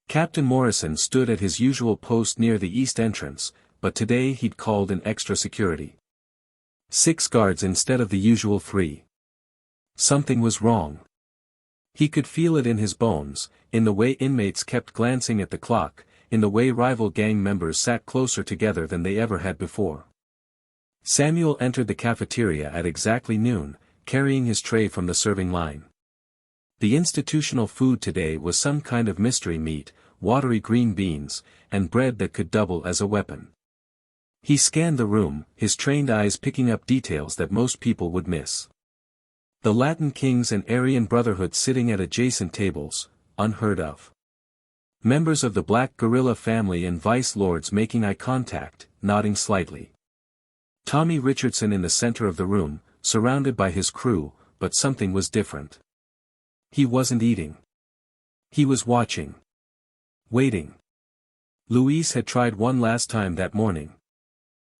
Speaker 1: Captain Morrison stood at his usual post near the east entrance, but today he'd called in extra security. 6 guards instead of the usual 3. Something was wrong. He could feel it in his bones, in the way inmates kept glancing at the clock, in the way rival gang members sat closer together than they ever had before. Samuel entered the cafeteria at exactly noon, carrying his tray from the serving line. The institutional food today was some kind of mystery meat, watery green beans, and bread that could double as a weapon. He scanned the room, his trained eyes picking up details that most people would miss. The Latin kings and Aryan Brotherhood sitting at adjacent tables, unheard of. Members of the Black Guerrilla family and vice lords making eye contact, nodding slightly. Tommy Richardson in the center of the room, surrounded by his crew, but something was different. He wasn't eating. He was watching. Waiting. Luis had tried one last time that morning.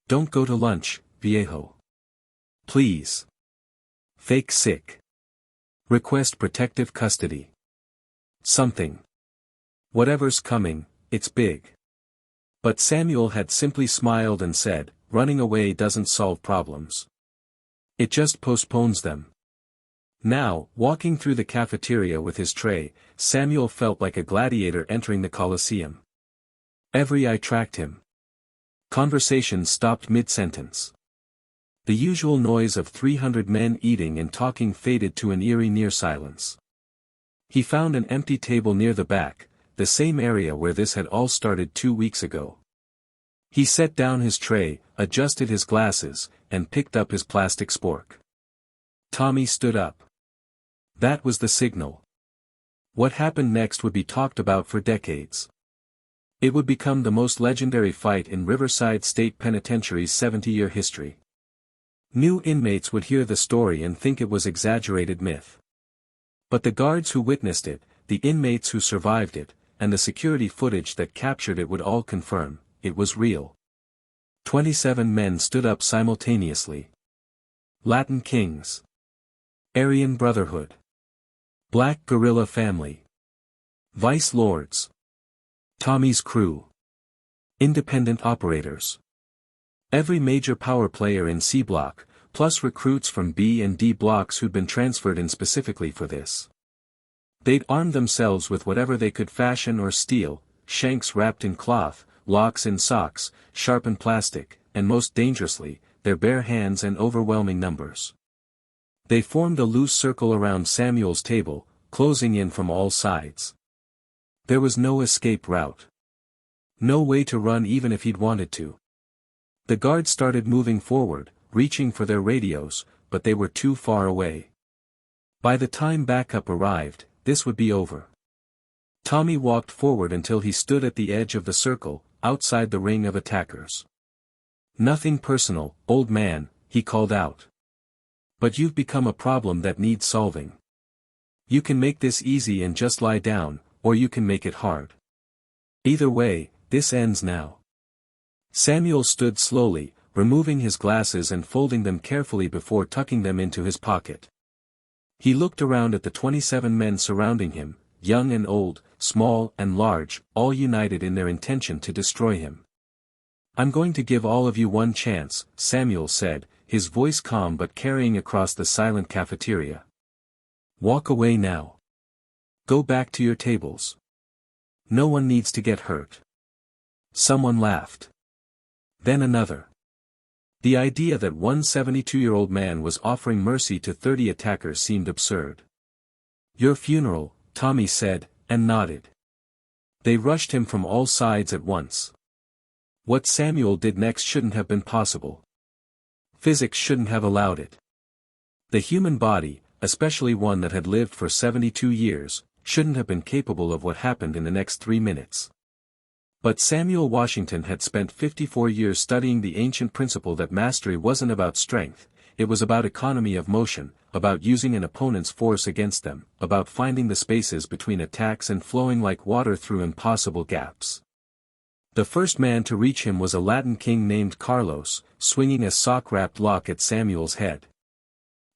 Speaker 1: "Don't go to lunch, viejo. Please. Fake sick. Request protective custody. Something. Whatever's coming, it's big." But Samuel had simply smiled and said, "Running away doesn't solve problems. It just postpones them." Now, walking through the cafeteria with his tray, Samuel felt like a gladiator entering the Colosseum. Every eye tracked him. Conversation stopped mid-sentence. The usual noise of 300 men eating and talking faded to an eerie near silence. He found an empty table near the back, the same area where this had all started 2 weeks ago. He set down his tray, adjusted his glasses, and picked up his plastic spork. Tommy stood up. That was the signal. What happened next would be talked about for decades. It would become the most legendary fight in Riverside State Penitentiary's 70-year history. New inmates would hear the story and think it was exaggerated myth. But the guards who witnessed it, the inmates who survived it, and the security footage that captured it would all confirm, it was real. 27 men stood up simultaneously. Latin kings. Aryan Brotherhood. Black Guerrilla family. Vice lords. Tommy's crew. Independent operators. Every major power player in C block, plus recruits from B and D blocks who'd been transferred in specifically for this. They'd armed themselves with whatever they could fashion or steal, shanks wrapped in cloth, locks in socks, sharpened plastic, and most dangerously, their bare hands and overwhelming numbers. They formed a loose circle around Samuel's table, closing in from all sides. There was no escape route. No way to run even if he'd wanted to. The guards started moving forward, reaching for their radios, but they were too far away. By the time backup arrived, this would be over. Tommy walked forward until he stood at the edge of the circle, outside the ring of attackers. "Nothing personal, old man," he called out. "But you've become a problem that needs solving. You can make this easy and just lie down, or you can make it hard. Either way, this ends now." Samuel stood slowly, removing his glasses and folding them carefully before tucking them into his pocket. He looked around at the 27 men surrounding him, young and old, small and large, all united in their intention to destroy him. "I'm going to give all of you one chance," Samuel said, his voice calm but carrying across the silent cafeteria. "Walk away now. Go back to your tables. No one needs to get hurt." Someone laughed. Then another. The idea that one 72-year-old man was offering mercy to 30 attackers seemed absurd. "Your funeral," Tommy said, and nodded. They rushed him from all sides at once. What Samuel did next shouldn't have been possible. Physics shouldn't have allowed it. The human body, especially one that had lived for 72 years, shouldn't have been capable of what happened in the next 3 minutes. But Samuel Washington had spent 54 years studying the ancient principle that mastery wasn't about strength, it was about economy of motion, about using an opponent's force against them, about finding the spaces between attacks and flowing like water through impossible gaps. The first man to reach him was a Latin king named Carlos, swinging a sock-wrapped lock at Samuel's head.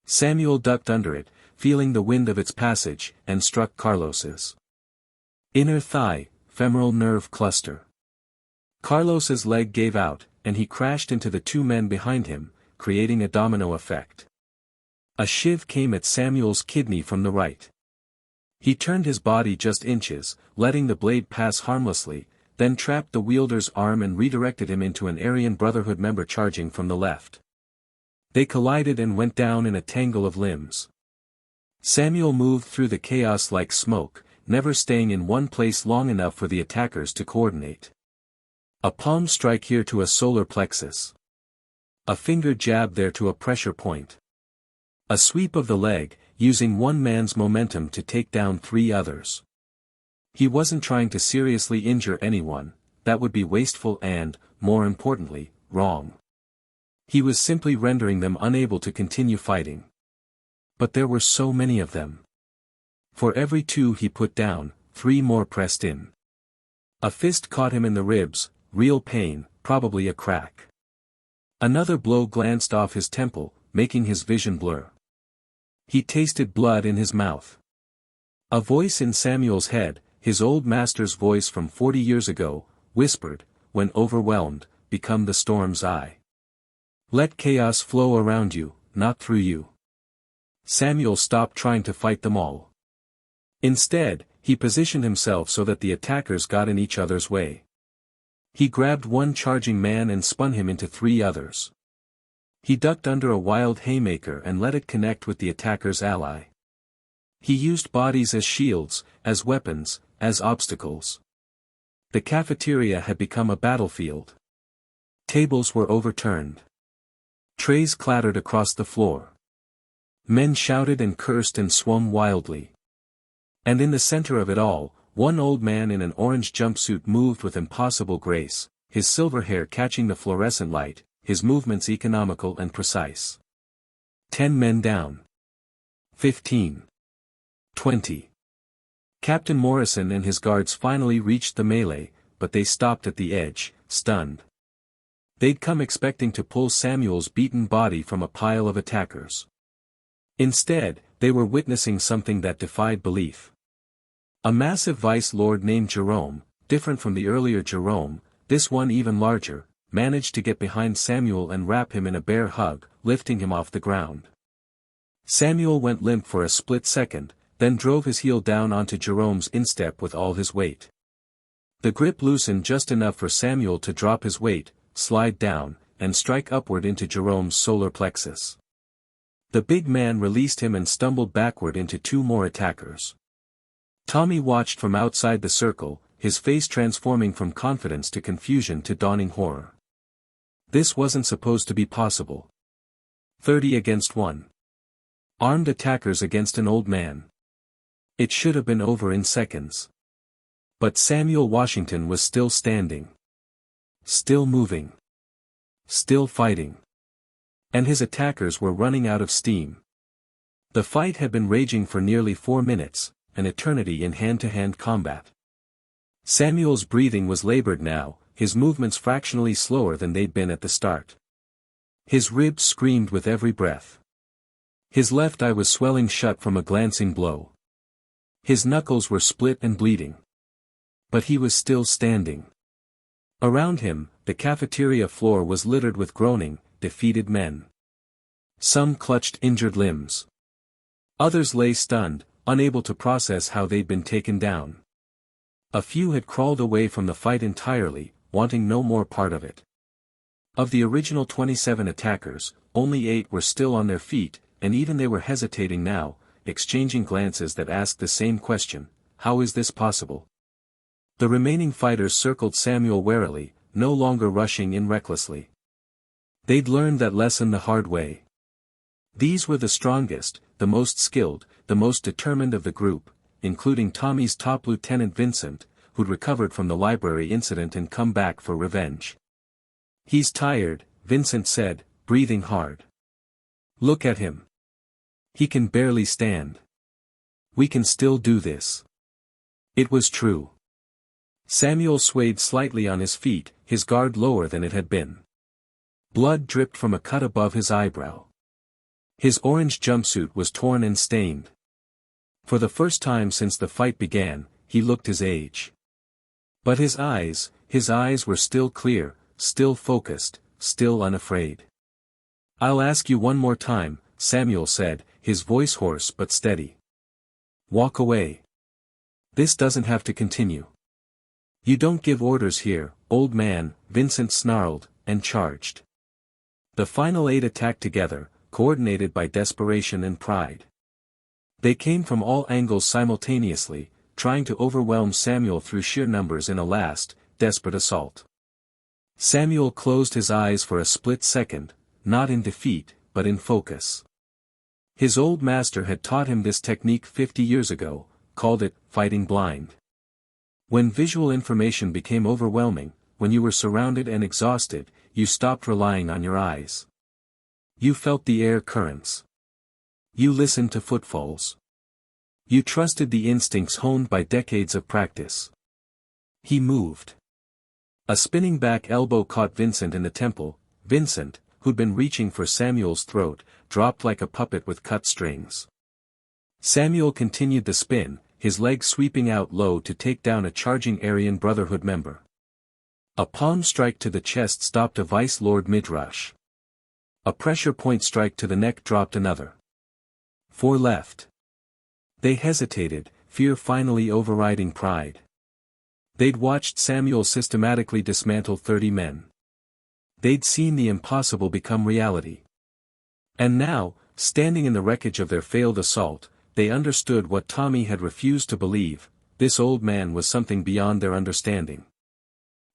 Speaker 1: Samuel ducked under it, feeling the wind of its passage, and struck Carlos's inner thigh, femoral nerve cluster. Carlos's leg gave out, and he crashed into the 2 men behind him, creating a domino effect. A shiv came at Samuel's kidney from the right. He turned his body just inches, letting the blade pass harmlessly, then trapped the wielder's arm and redirected him into an Aryan Brotherhood member charging from the left. They collided and went down in a tangle of limbs. Samuel moved through the chaos like smoke, never staying in one place long enough for the attackers to coordinate. A palm strike here to a solar plexus. A finger jab there to a pressure point. A sweep of the leg, using one man's momentum to take down 3 others. He wasn't trying to seriously injure anyone, that would be wasteful and, more importantly, wrong. He was simply rendering them unable to continue fighting. But there were so many of them. For every 2 he put down, 3 more pressed in. A fist caught him in the ribs, real pain, probably a crack. Another blow glanced off his temple, making his vision blur. He tasted blood in his mouth. A voice in Samuel's head, his old master's voice from 40 years ago, whispered, "When overwhelmed, become the storm's eye. Let chaos flow around you, not through you." Samuel stopped trying to fight them all. Instead, he positioned himself so that the attackers got in each other's way. He grabbed one charging man and spun him into 3 others. He ducked under a wild haymaker and let it connect with the attacker's ally. He used bodies as shields, as weapons, as obstacles. The cafeteria had become a battlefield. Tables were overturned. Trays clattered across the floor. Men shouted and cursed and swung wildly. And in the center of it all, one old man in an orange jumpsuit moved with impossible grace, his silver hair catching the fluorescent light, his movements economical and precise. 10 men down. 15. 20. Captain Morrison and his guards finally reached the melee, but they stopped at the edge, stunned. They'd come expecting to pull Samuel's beaten body from a pile of attackers. Instead, they were witnessing something that defied belief. A massive vice lord named Jerome, different from the earlier Jerome, this one even larger, managed to get behind Samuel and wrap him in a bear hug, lifting him off the ground. Samuel went limp for a split second, then drove his heel down onto Jerome's instep with all his weight. The grip loosened just enough for Samuel to drop his weight, slide down, and strike upward into Jerome's solar plexus. The big man released him and stumbled backward into two more attackers. Tommy watched from outside the circle, his face transforming from confidence to confusion to dawning horror. This wasn't supposed to be possible. 30 against 1. Armed attackers against an old man. It should have been over in seconds. But Samuel Washington was still standing. Still moving. Still fighting. And his attackers were running out of steam. The fight had been raging for nearly 4 minutes, an eternity in hand-to-hand combat. Samuel's breathing was labored now, his movements fractionally slower than they'd been at the start. His ribs screamed with every breath. His left eye was swelling shut from a glancing blow. His knuckles were split and bleeding. But he was still standing. Around him, the cafeteria floor was littered with groaning, defeated men. Some clutched injured limbs. Others lay stunned, unable to process how they'd been taken down. A few had crawled away from the fight entirely, wanting no more part of it. Of the original 27 attackers, only 8 were still on their feet, and even they were hesitating now, exchanging glances that asked the same question: how is this possible? The remaining fighters circled Samuel warily, no longer rushing in recklessly. They'd learned that lesson the hard way. These were the strongest, the most skilled, the most determined of the group, including Tommy's top lieutenant Vincent, who'd recovered from the library incident and come back for revenge. "He's tired," Vincent said, breathing hard. "Look at him. He can barely stand. We can still do this." It was true. Samuel swayed slightly on his feet, his guard lower than it had been. Blood dripped from a cut above his eyebrow. His orange jumpsuit was torn and stained. For the first time since the fight began, he looked his age. But his eyes were still clear, still focused, still unafraid. "I'll ask you one more time," Samuel said, his voice hoarse but steady. "Walk away. This doesn't have to continue." "You don't give orders here, old man," Vincent snarled, and charged. The final 8 attacked together, coordinated by desperation and pride. They came from all angles simultaneously, trying to overwhelm Samuel through sheer numbers in a last, desperate assault. Samuel closed his eyes for a split second, not in defeat, but in focus. His old master had taught him this technique 50 years ago, called it fighting blind. When visual information became overwhelming, when you were surrounded and exhausted, you stopped relying on your eyes. You felt the air currents. You listened to footfalls. You trusted the instincts honed by decades of practice. He moved. A spinning back elbow caught Vincent in the temple. Vincent, who'd been reaching for Samuel's throat, dropped like a puppet with cut strings. Samuel continued the spin, his leg sweeping out low to take down a charging Aryan Brotherhood member. A palm strike to the chest stopped a Vice Lord mid-rush. A pressure point strike to the neck dropped another. 4 left. They hesitated, fear finally overriding pride. They'd watched Samuel systematically dismantle 30 men. They'd seen the impossible become reality. And now, standing in the wreckage of their failed assault, they understood what Tommy had refused to believe: this old man was something beyond their understanding.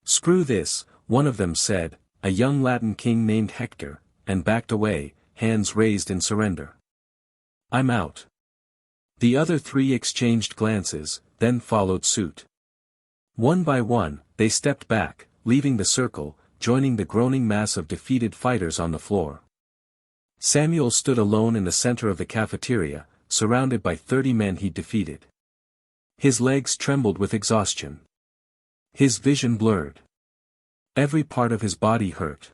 Speaker 1: "Screw this," one of them said, a young Latin king named Hector, and backed away, hands raised in surrender. "I'm out." The other 3 exchanged glances, then followed suit. One by one, they stepped back, leaving the circle, joining the groaning mass of defeated fighters on the floor. Samuel stood alone in the center of the cafeteria, surrounded by 30 men he'd defeated. His legs trembled with exhaustion. His vision blurred. Every part of his body hurt.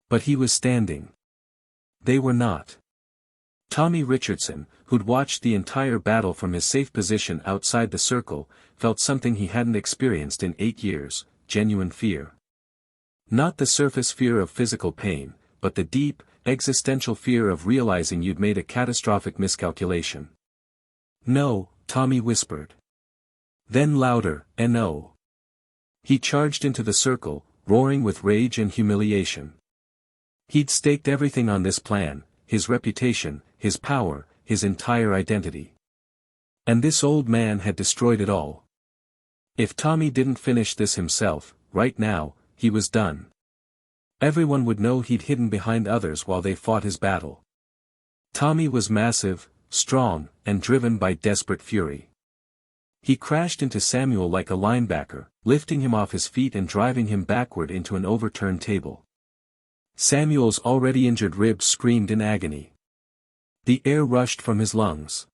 Speaker 1: But he was standing. They were not. Tommy Richardson, who'd watched the entire battle from his safe position outside the circle, felt something he hadn't experienced in 8 years: genuine fear. Not the surface fear of physical pain, but the deep, existential fear of realizing you'd made a catastrophic miscalculation. No, Tommy whispered. Then louder, no. He charged into the circle, roaring with rage and humiliation. He'd staked everything on this plan, his reputation, his power, his entire identity. And this old man had destroyed it all. If Tommy didn't finish this himself, right now, he was done. Everyone would know he'd hidden behind others while they fought his battle. Tommy was massive, strong, and driven by desperate fury. He crashed into Samuel like a linebacker, lifting him off his feet and driving him backward into an overturned table. Samuel's already injured ribs screamed in agony. The air rushed from his lungs.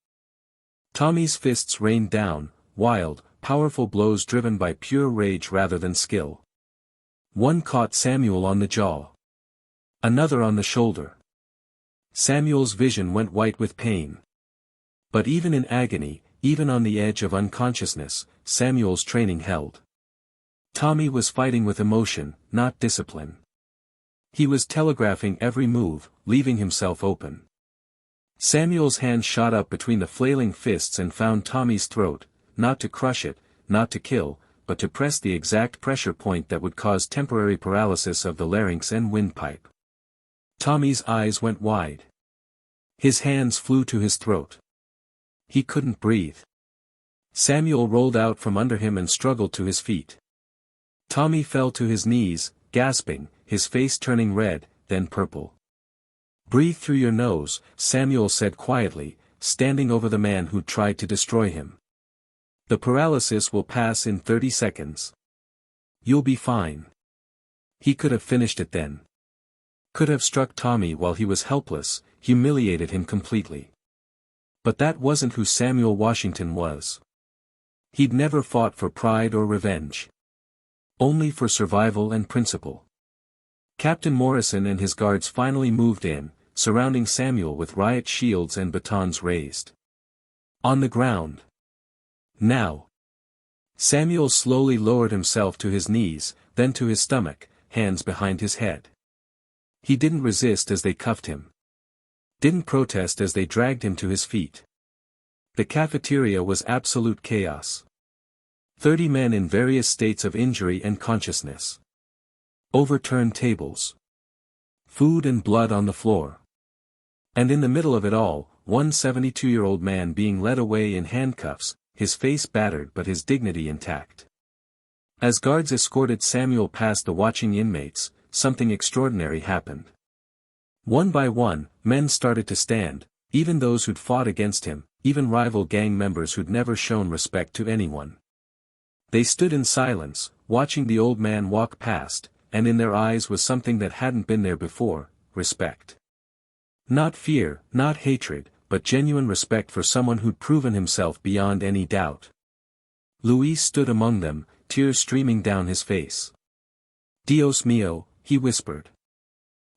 Speaker 1: Tommy's fists rained down, wild, powerful blows driven by pure rage rather than skill. One caught Samuel on the jaw. Another on the shoulder. Samuel's vision went white with pain. But even in agony, even on the edge of unconsciousness, Samuel's training held. Tommy was fighting with emotion, not discipline. He was telegraphing every move, leaving himself open. Samuel's hand shot up between the flailing fists and found Tommy's throat, not to crush it, not to kill, but to press the exact pressure point that would cause temporary paralysis of the larynx and windpipe. Tommy's eyes went wide. His hands flew to his throat. He couldn't breathe. Samuel rolled out from under him and struggled to his feet. Tommy fell to his knees, gasping, his face turning red, then purple. "Breathe through your nose," Samuel said quietly, standing over the man who'd tried to destroy him. "The paralysis will pass in 30 seconds. You'll be fine." He could have finished it then. Could have struck Tommy while he was helpless, humiliated him completely. But that wasn't who Samuel Washington was. He'd never fought for pride or revenge. Only for survival and principle. Captain Morrison and his guards finally moved in, surrounding Samuel with riot shields and batons raised. On the ground. Now. Samuel slowly lowered himself to his knees, then to his stomach, hands behind his head. He didn't resist as they cuffed him. Didn't protest as they dragged him to his feet. The cafeteria was absolute chaos. 30 men in various states of injury and consciousness. Overturned tables. Food and blood on the floor. And in the middle of it all, one 72-year-old man being led away in handcuffs, his face battered but his dignity intact. As guards escorted Samuel past the watching inmates, something extraordinary happened. One by one, men started to stand, even those who'd fought against him, even rival gang members who'd never shown respect to anyone. They stood in silence, watching the old man walk past, and in their eyes was something that hadn't been there before, respect. Not fear, not hatred, but genuine respect for someone who'd proven himself beyond any doubt. Luis stood among them, tears streaming down his face. "Dios mío," he whispered.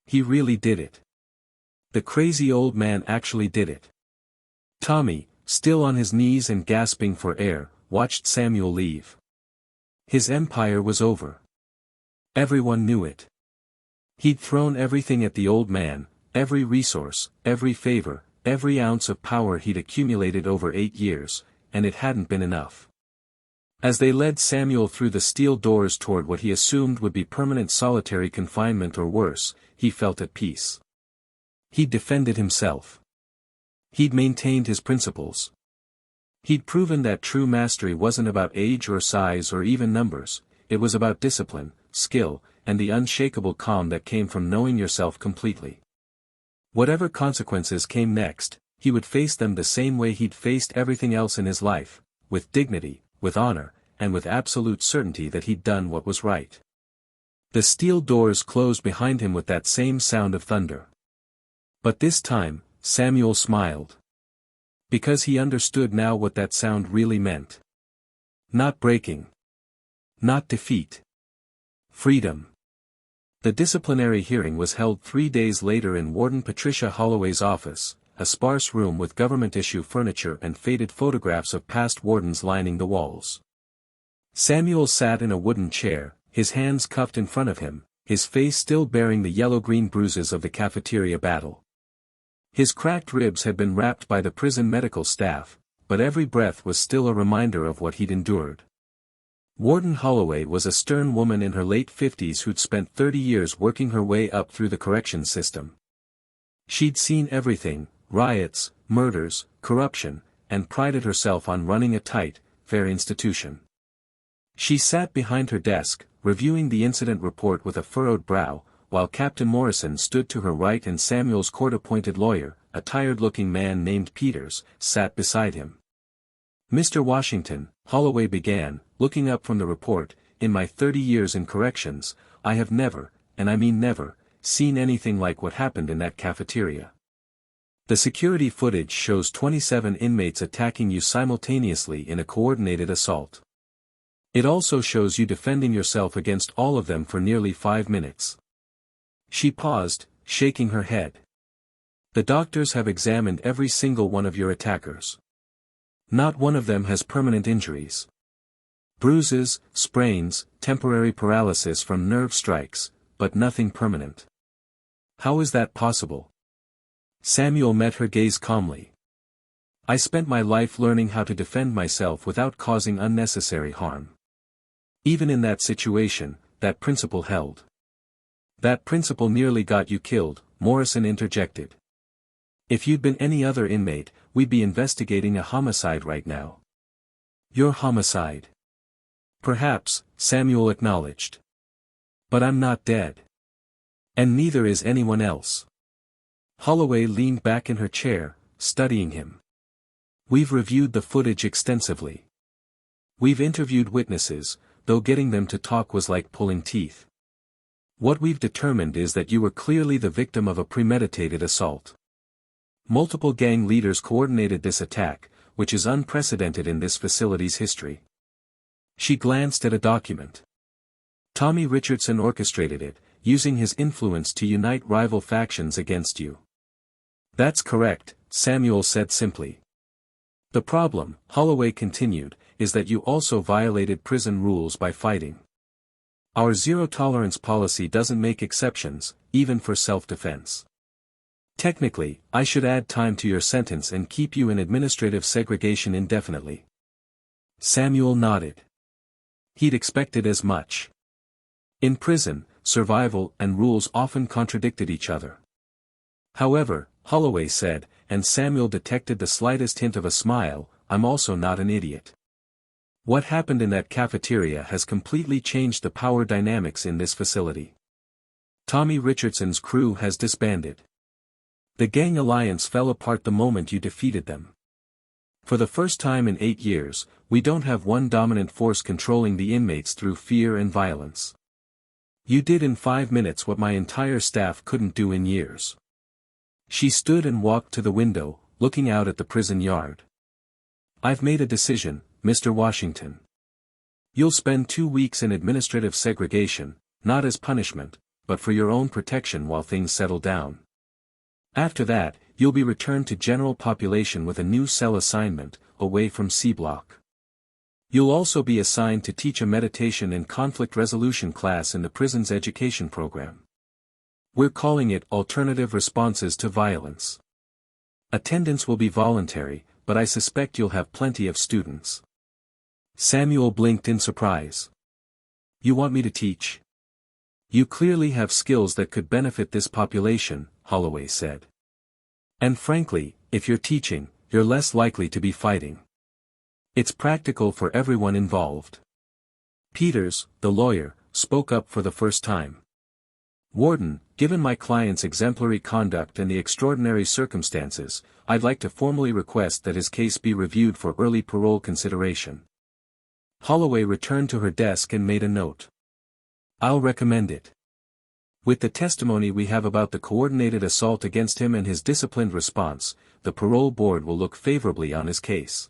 Speaker 1: He really did it. The crazy old man actually did it. Tommy, still on his knees and gasping for air, watched Samuel leave. His empire was over. Everyone knew it. He'd thrown everything at the old man, every resource, every favor, every ounce of power he'd accumulated over 8 years, and it hadn't been enough. As they led Samuel through the steel doors toward what he assumed would be permanent solitary confinement or worse, he felt at peace. He'd defended himself. He'd maintained his principles. He'd proven that true mastery wasn't about age or size or even numbers, it was about discipline, skill, and the unshakable calm that came from knowing yourself completely. Whatever consequences came next, he would face them the same way he'd faced everything else in his life, with dignity, with honor, and with absolute certainty that he'd done what was right. The steel doors closed behind him with that same sound of thunder. But this time, Samuel smiled. Because he understood now what that sound really meant. Not breaking. Not defeat. Freedom. The disciplinary hearing was held 3 days later in Warden Patricia Holloway's office, a sparse room with government-issue furniture and faded photographs of past wardens lining the walls. Samuel sat in a wooden chair, his hands cupped in front of him, his face still bearing the yellow-green bruises of the cafeteria battle. His cracked ribs had been wrapped by the prison medical staff, but every breath was still a reminder of what he'd endured. Warden Holloway was a stern woman in her late 50s who'd spent 30 years working her way up through the corrections system. She'd seen everything: riots, murders, corruption, and prided herself on running a tight, fair institution. She sat behind her desk, reviewing the incident report with a furrowed brow, while Captain Morrison stood to her right and Samuel's court-appointed lawyer, a tired-looking man named Peters, sat beside him. "Mr. Washington," Holloway began, looking up from the report, "in my 30 years in corrections, I have never, and I mean never, seen anything like what happened in that cafeteria. The security footage shows 27 inmates attacking you simultaneously in a coordinated assault. It also shows you defending yourself against all of them for nearly 5 minutes." She paused, shaking her head. "The doctors have examined every single one of your attackers. Not one of them has permanent injuries. Bruises, sprains, temporary paralysis from nerve strikes, but nothing permanent. How is that possible?" Samuel met her gaze calmly. "I spent my life learning how to defend myself without causing unnecessary harm. Even in that situation, that principle held." "That principle nearly got you killed," Morrison interjected. "If you'd been any other inmate, we'd be investigating a homicide right now." "Your homicide?" "Perhaps," Samuel acknowledged. "But I'm not dead. And neither is anyone else." Holloway leaned back in her chair, studying him. "We've reviewed the footage extensively. We've interviewed witnesses, though getting them to talk was like pulling teeth. What we've determined is that you were clearly the victim of a premeditated assault. Multiple gang leaders coordinated this attack, which is unprecedented in this facility's history." She glanced at a document. "Tommy Richardson orchestrated it, using his influence to unite rival factions against you." "That's correct," Samuel said simply. "The problem," Holloway continued, "is that you also violated prison rules by fighting. Our zero-tolerance policy doesn't make exceptions, even for self-defense. Technically, I should add time to your sentence and keep you in administrative segregation indefinitely." Samuel nodded. He'd expected as much. In prison, survival and rules often contradicted each other. "However," Holloway said, and Samuel detected the slightest hint of a smile, "I'm also not an idiot. What happened in that cafeteria has completely changed the power dynamics in this facility. Tommy Richardson's crew has disbanded. The gang alliance fell apart the moment you defeated them. For the first time in 8 years, we don't have one dominant force controlling the inmates through fear and violence. You did in 5 minutes what my entire staff couldn't do in years." She stood and walked to the window, looking out at the prison yard. "I've made a decision, Mr. Washington. You'll spend 2 weeks in administrative segregation, not as punishment, but for your own protection while things settle down. After that, you'll be returned to general population with a new cell assignment, away from C Block. You'll also be assigned to teach a meditation and conflict resolution class in the prison's education program. We're calling it Alternative Responses to Violence. Attendance will be voluntary, but I suspect you'll have plenty of students." Samuel blinked in surprise. "You want me to teach?" "You clearly have skills that could benefit this population," Holloway said. "And frankly, if you're teaching, you're less likely to be fighting. It's practical for everyone involved." Peters, the lawyer, spoke up for the first time. "Warden, given my client's exemplary conduct and the extraordinary circumstances, I'd like to formally request that his case be reviewed for early parole consideration." Holloway returned to her desk and made a note. "I'll recommend it. With the testimony we have about the coordinated assault against him and his disciplined response, the parole board will look favorably on his case.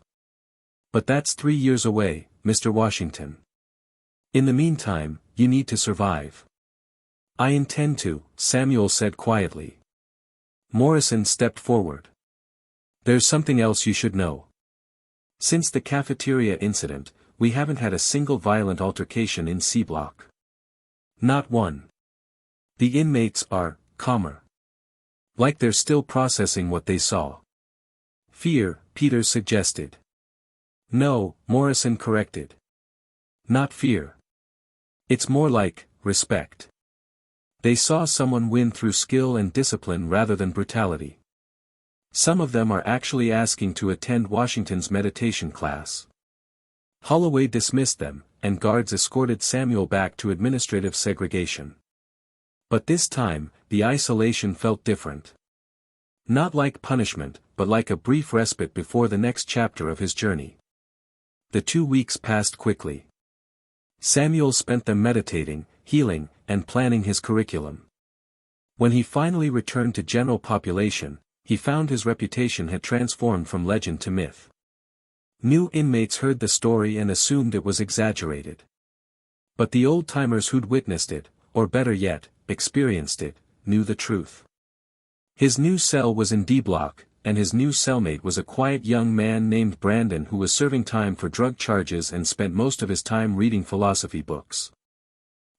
Speaker 1: But that's 3 years away, Mr. Washington. In the meantime, you need to survive." "I intend to," Samuel said quietly. Morrison stepped forward. "There's something else you should know. Since the cafeteria incident, we haven't had a single violent altercation in C Block. Not one. The inmates are calmer. Like they're still processing what they saw." "Fear," Peters suggested. No, Morrison corrected. Not fear. It's more like respect. They saw someone win through skill and discipline rather than brutality. Some of them are actually asking to attend Washington's meditation class. Holloway dismissed them, and guards escorted Samuel back to administrative segregation. But this time, the isolation felt different. Not like punishment, but like a brief respite before the next chapter of his journey. The 2 weeks passed quickly. Samuel spent them meditating, healing, and planning his curriculum. When he finally returned to general population, he found his reputation had transformed from legend to myth. New inmates heard the story and assumed it was exaggerated. But the old-timers who'd witnessed it, or better yet, experienced it, knew the truth. His new cell was in D Block, and his new cellmate was a quiet young man named Brandon who was serving time for drug charges and spent most of his time reading philosophy books.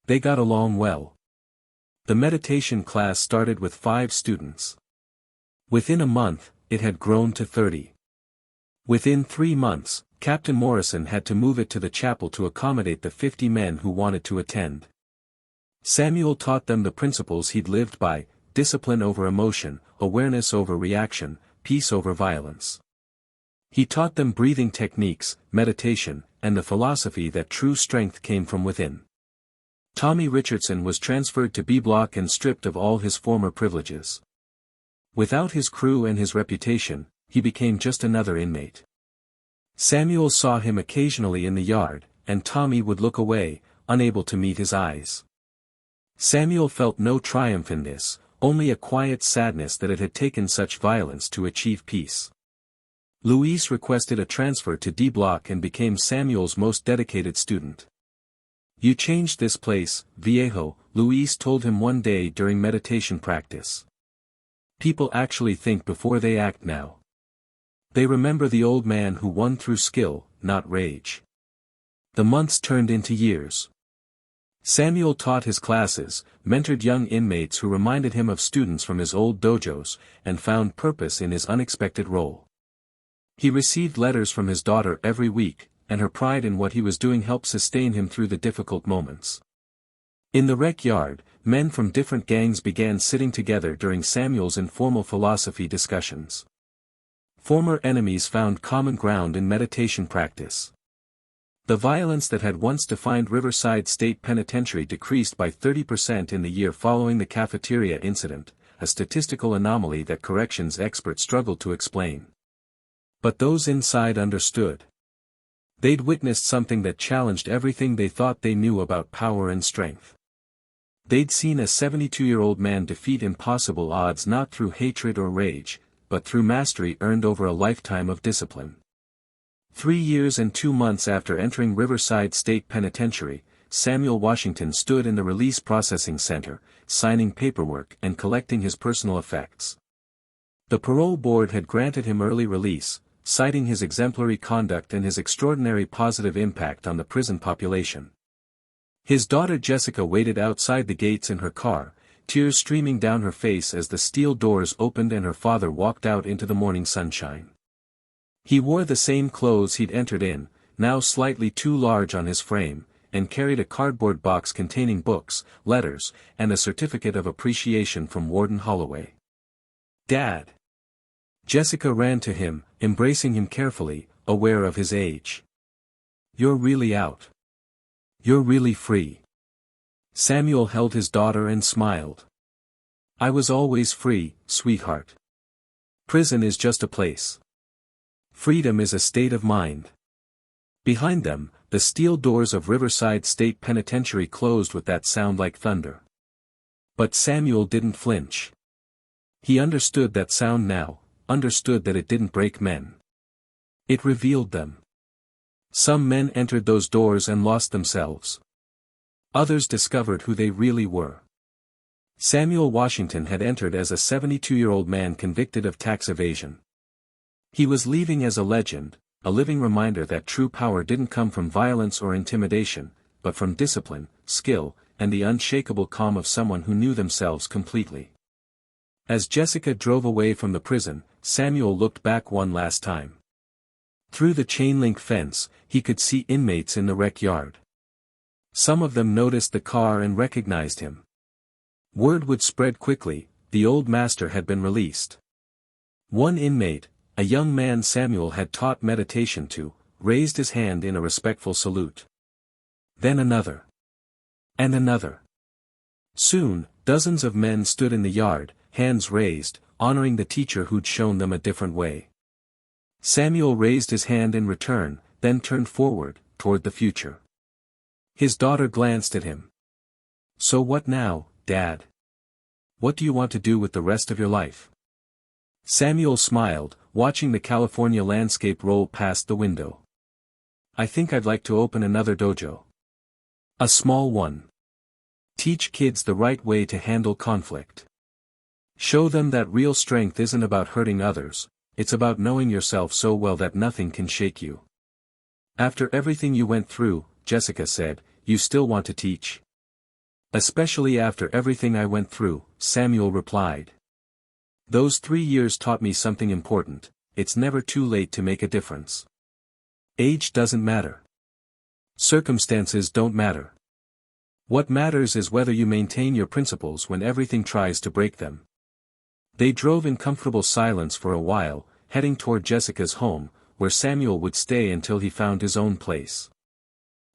Speaker 1: They got along well. The meditation class started with 5 students. Within a month, it had grown to 30. Within 3 months, Captain Morrison had to move it to the chapel to accommodate the 50 men who wanted to attend. Samuel taught them the principles he'd lived by: discipline over emotion, awareness over reaction, peace over violence. He taught them breathing techniques, meditation, and the philosophy that true strength came from within. Tommy Richardson was transferred to B Block and stripped of all his former privileges. Without his crew and his reputation, he became just another inmate. Samuel saw him occasionally in the yard, and Tommy would look away, unable to meet his eyes. Samuel felt no triumph in this, only a quiet sadness that it had taken such violence to achieve peace. Luis requested a transfer to D Block and became Samuel's most dedicated student. "You changed this place, viejo," Luis told him one day during meditation practice. "People actually think before they act now. They remember the old man who won through skill, not rage." The months turned into years. Samuel taught his classes, mentored young inmates who reminded him of students from his old dojos, and found purpose in his unexpected role. He received letters from his daughter every week, and her pride in what he was doing helped sustain him through the difficult moments. In the rec yard, men from different gangs began sitting together during Samuel's informal philosophy discussions. Former enemies found common ground in meditation practice. The violence that had once defined Riverside State Penitentiary decreased by 30% in the year following the cafeteria incident, a statistical anomaly that corrections experts struggled to explain. But those inside understood. They'd witnessed something that challenged everything they thought they knew about power and strength. They'd seen a 72-year-old man defeat impossible odds not through hatred or rage, but through mastery earned over a lifetime of discipline. 3 years and 2 months after entering Riverside State Penitentiary, Samuel Washington stood in the Release Processing Center, signing paperwork and collecting his personal effects. The parole board had granted him early release, citing his exemplary conduct and his extraordinary positive impact on the prison population. His daughter Jessica waited outside the gates in her car, tears streaming down her face as the steel doors opened and her father walked out into the morning sunshine. He wore the same clothes he'd entered in, now slightly too large on his frame, and carried a cardboard box containing books, letters, and a certificate of appreciation from Warden Holloway. "Dad!" Jessica ran to him, embracing him carefully, aware of his age. "You're really out. You're really free." Samuel held his daughter and smiled. "I was always free, sweetheart. Prison is just a place. Freedom is a state of mind." Behind them, the steel doors of Riverside State Penitentiary closed with that sound like thunder. But Samuel didn't flinch. He understood that sound now, understood that it didn't break men. It revealed them. Some men entered those doors and lost themselves. Others discovered who they really were. Samuel Washington had entered as a 72-year-old man convicted of tax evasion. He was leaving as a legend, a living reminder that true power didn't come from violence or intimidation, but from discipline, skill, and the unshakable calm of someone who knew themselves completely. As Jessica drove away from the prison, Samuel looked back one last time. Through the chain-link fence, he could see inmates in the rec yard. Some of them noticed the car and recognized him. Word would spread quickly, the old master had been released. One inmate, a young man Samuel had taught meditation to, raised his hand in a respectful salute. Then another. And another. Soon, dozens of men stood in the yard, hands raised, honoring the teacher who'd shown them a different way. Samuel raised his hand in return, then turned forward, toward the future. His daughter glanced at him. "So what now, Dad? What do you want to do with the rest of your life?" Samuel smiled, watching the California landscape roll past the window. "I think I'd like to open another dojo. A small one. Teach kids the right way to handle conflict. Show them that real strength isn't about hurting others, it's about knowing yourself so well that nothing can shake you." "After everything you went through," Jessica said, "you still want to teach?" "Especially after everything I went through," Samuel replied. "Those 3 years taught me something important: it's never too late to make a difference. Age doesn't matter. Circumstances don't matter. What matters is whether you maintain your principles when everything tries to break them." They drove in comfortable silence for a while, heading toward Jessica's home, where Samuel would stay until he found his own place.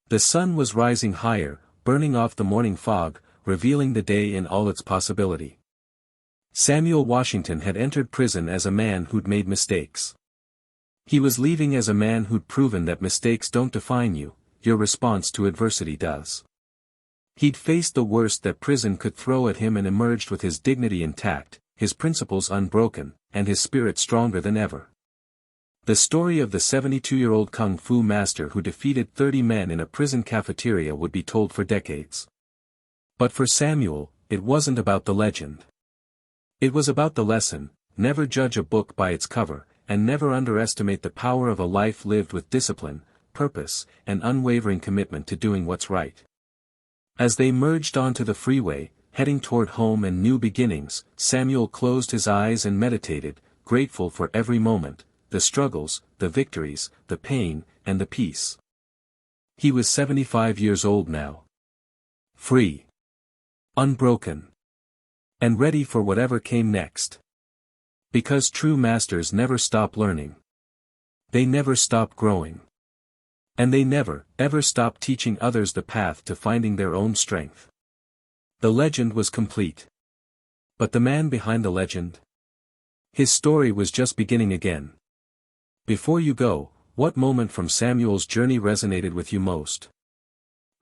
Speaker 1: The sun was rising higher, burning off the morning fog, revealing the day in all its possibility. Samuel Washington had entered prison as a man who'd made mistakes. He was leaving as a man who'd proven that mistakes don't define you, your response to adversity does. He'd faced the worst that prison could throw at him and emerged with his dignity intact, his principles unbroken, and his spirit stronger than ever. The story of the 72-year-old kung fu master who defeated 30 men in a prison cafeteria would be told for decades. But for Samuel, it wasn't about the legend. It was about the lesson: never judge a book by its cover, and never underestimate the power of a life lived with discipline, purpose, and unwavering commitment to doing what's right. As they merged onto the freeway, heading toward home and new beginnings, Samuel closed his eyes and meditated, grateful for every moment, the struggles, the victories, the pain, and the peace. He was 75 years old now. Free. Unbroken. And ready for whatever came next. Because true masters never stop learning. They never stop growing. And they never, ever stop teaching others the path to finding their own strength. The legend was complete. But the man behind the legend? His story was just beginning again. Before you go, what moment from Samuel's journey resonated with you most?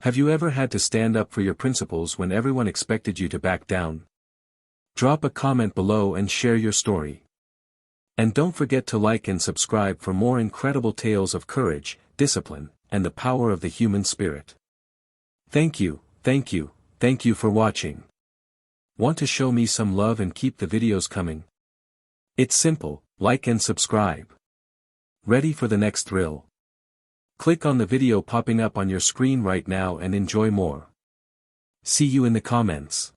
Speaker 1: Have you ever had to stand up for your principles when everyone expected you to back down? Drop a comment below and share your story. And don't forget to like and subscribe for more incredible tales of courage, discipline, and the power of the human spirit. Thank you, thank you, thank you for watching. Want to show me some love and keep the videos coming? It's simple: like and subscribe. Ready for the next thrill? Click on the video popping up on your screen right now and enjoy more. See you in the comments.